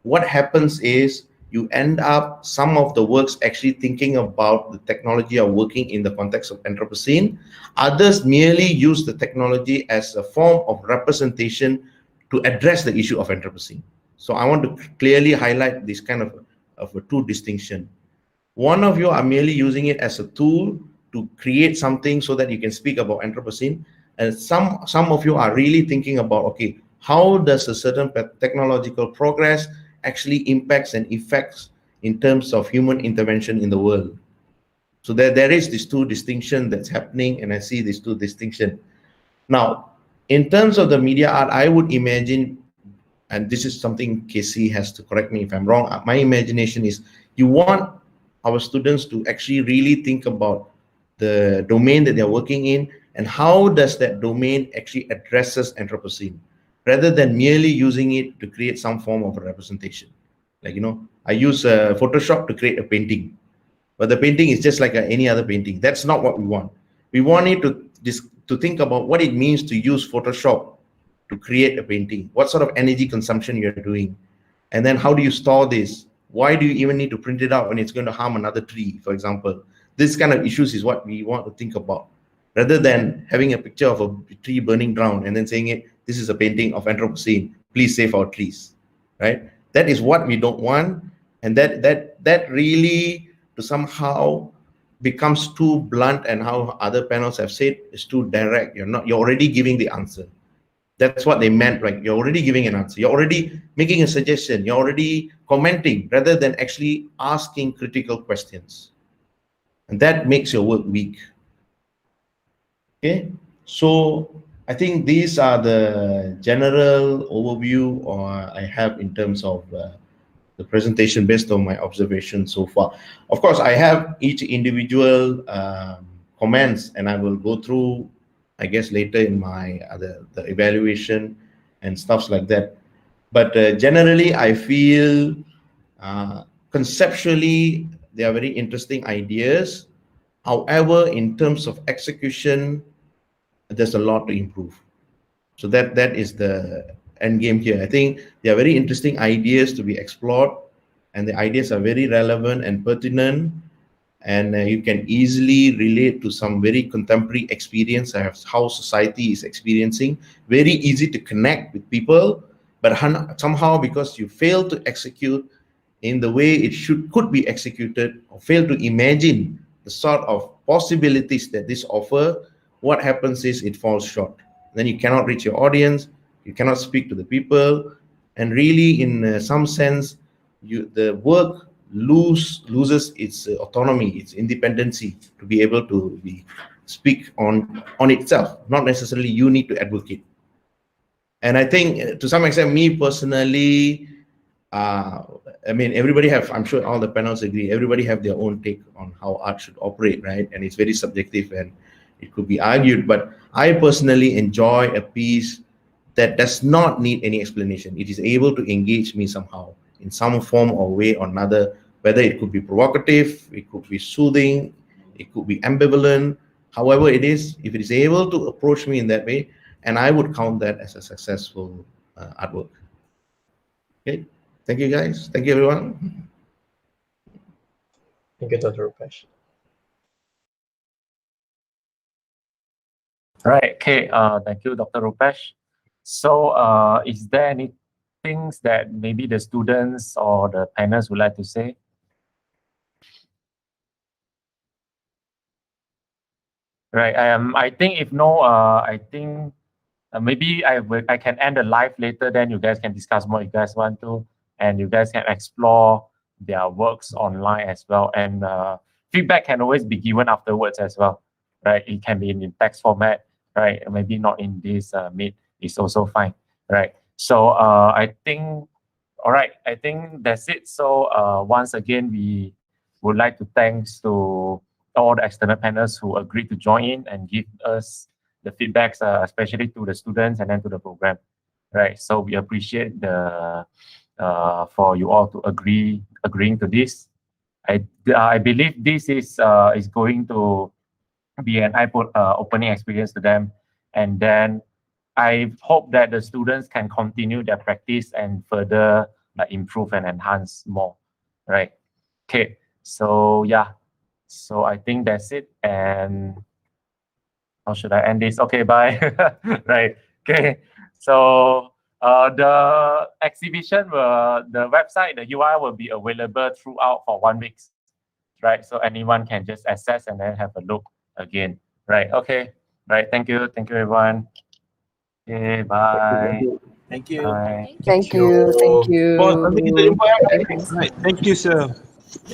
M: what happens is you end up some of the works actually thinking about the technology are working in the context of Anthropocene. Others merely use the technology as a form of representation to address the issue of Anthropocene. So I want to clearly highlight this kind of a two distinction. One of you are merely using it as a tool to create something so that you can speak about Anthropocene. And some of you are really thinking about, okay, how does a certain technological progress actually impacts and effects in terms of human intervention in the world? So there is this two distinction that's happening, and I see these two distinction. Now, in terms of the media art, I would imagine, and this is something Casey has to correct me if I'm wrong, my imagination is you want our students to actually really think about the domain that they're working in and how does that domain actually addresses Anthropocene, rather than merely using it to create some form of a representation. Like, you know, I use Photoshop to create a painting, but the painting is just like any other painting. That's not what we want. We want it to think about what it means to use Photoshop to create a painting, what sort of energy consumption you're doing, and then how do you store this? Why do you even need to print it out when it's going to harm another tree, for example? This kind of issues is what we want to think about, rather than having a picture of a tree burning down and then saying it, this is a painting of Anthropocene, please save our trees, right? That is what we don't want, and that really to somehow becomes too blunt, and how other panels have said is too direct. You're already giving the answer. That's what they meant, like you're already giving an answer. You're already making a suggestion. You're already commenting rather than actually asking critical questions. And that makes your work weak. Okay, so I think these are the general overview I have in terms of the presentation based on my observation so far. Of course, I have each individual comments, and I will go through, I guess, later in my the evaluation and stuff like that. But generally, I feel conceptually they are very interesting ideas. However, in terms of execution, there's a lot to improve. So that is the end game here. I think they are very interesting ideas to be explored, and the ideas are very relevant and pertinent, and you can easily relate to some very contemporary experience of how society is experiencing. Very easy to connect with people, but somehow because you fail to execute in the way it could be executed, or fail to imagine the sort of possibilities that this offer, what happens is it falls short. Then you cannot reach your audience, you cannot speak to the people, and really in some sense the work loses its autonomy, its independency to be able to speak on itself. Not necessarily you need to advocate. And I think to some extent, me personally, I mean, everybody have, I'm sure all the panels agree, everybody have their own take on how art should operate, right? And it's very subjective and it could be argued, but I personally enjoy a piece that does not need any explanation. It is able to engage me somehow in some form or way or another, whether it could be provocative, it could be soothing, it could be ambivalent, however it is, if it is able to approach me in that way, and I would count that as a successful artwork. Okay, thank you guys. Thank you everyone.
B: Thank you, Dr. Rupesh.
A: Right. Okay. Thank you, Dr. Rupesh. So, is there any things that maybe the students or the panelists would like to say? Right. I think if no, I think maybe I can end the live later. Then you guys can discuss more if you guys want to, and you guys can explore their works online as well. And feedback can always be given afterwards as well. Right. It can be in text format. Right. Maybe not in this meet. It's also fine. Right. So I think. All right. I think that's it. So once again, we would like to thanks to all the external panelists who agreed to join in and give us the feedbacks, especially to the students and then to the program, right? So we appreciate the for you all to agreeing to this. I believe this is going to be an eye-opening experience to them, and then I hope that the students can continue their practice and further improve and enhance more, right? Okay, so yeah, so I think that's it, and how should I end this? Okay, bye. Right. Okay. So the exhibition the website, the UI will be available throughout for 1 week. Right. So anyone can just access and then have a look again. Right. Okay. Right. Thank you. Thank you everyone. Okay, bye.
F: Thank you.
A: Bye.
J: Thank you. Thank you.
I: Boss, nanti kita jumpa ya.
J: Thank you.
I: Right. Thank you, sir.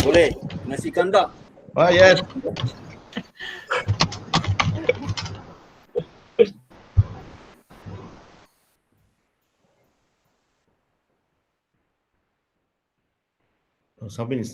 F: Boleh. Nasi kandar.
M: Oh, yes. Something is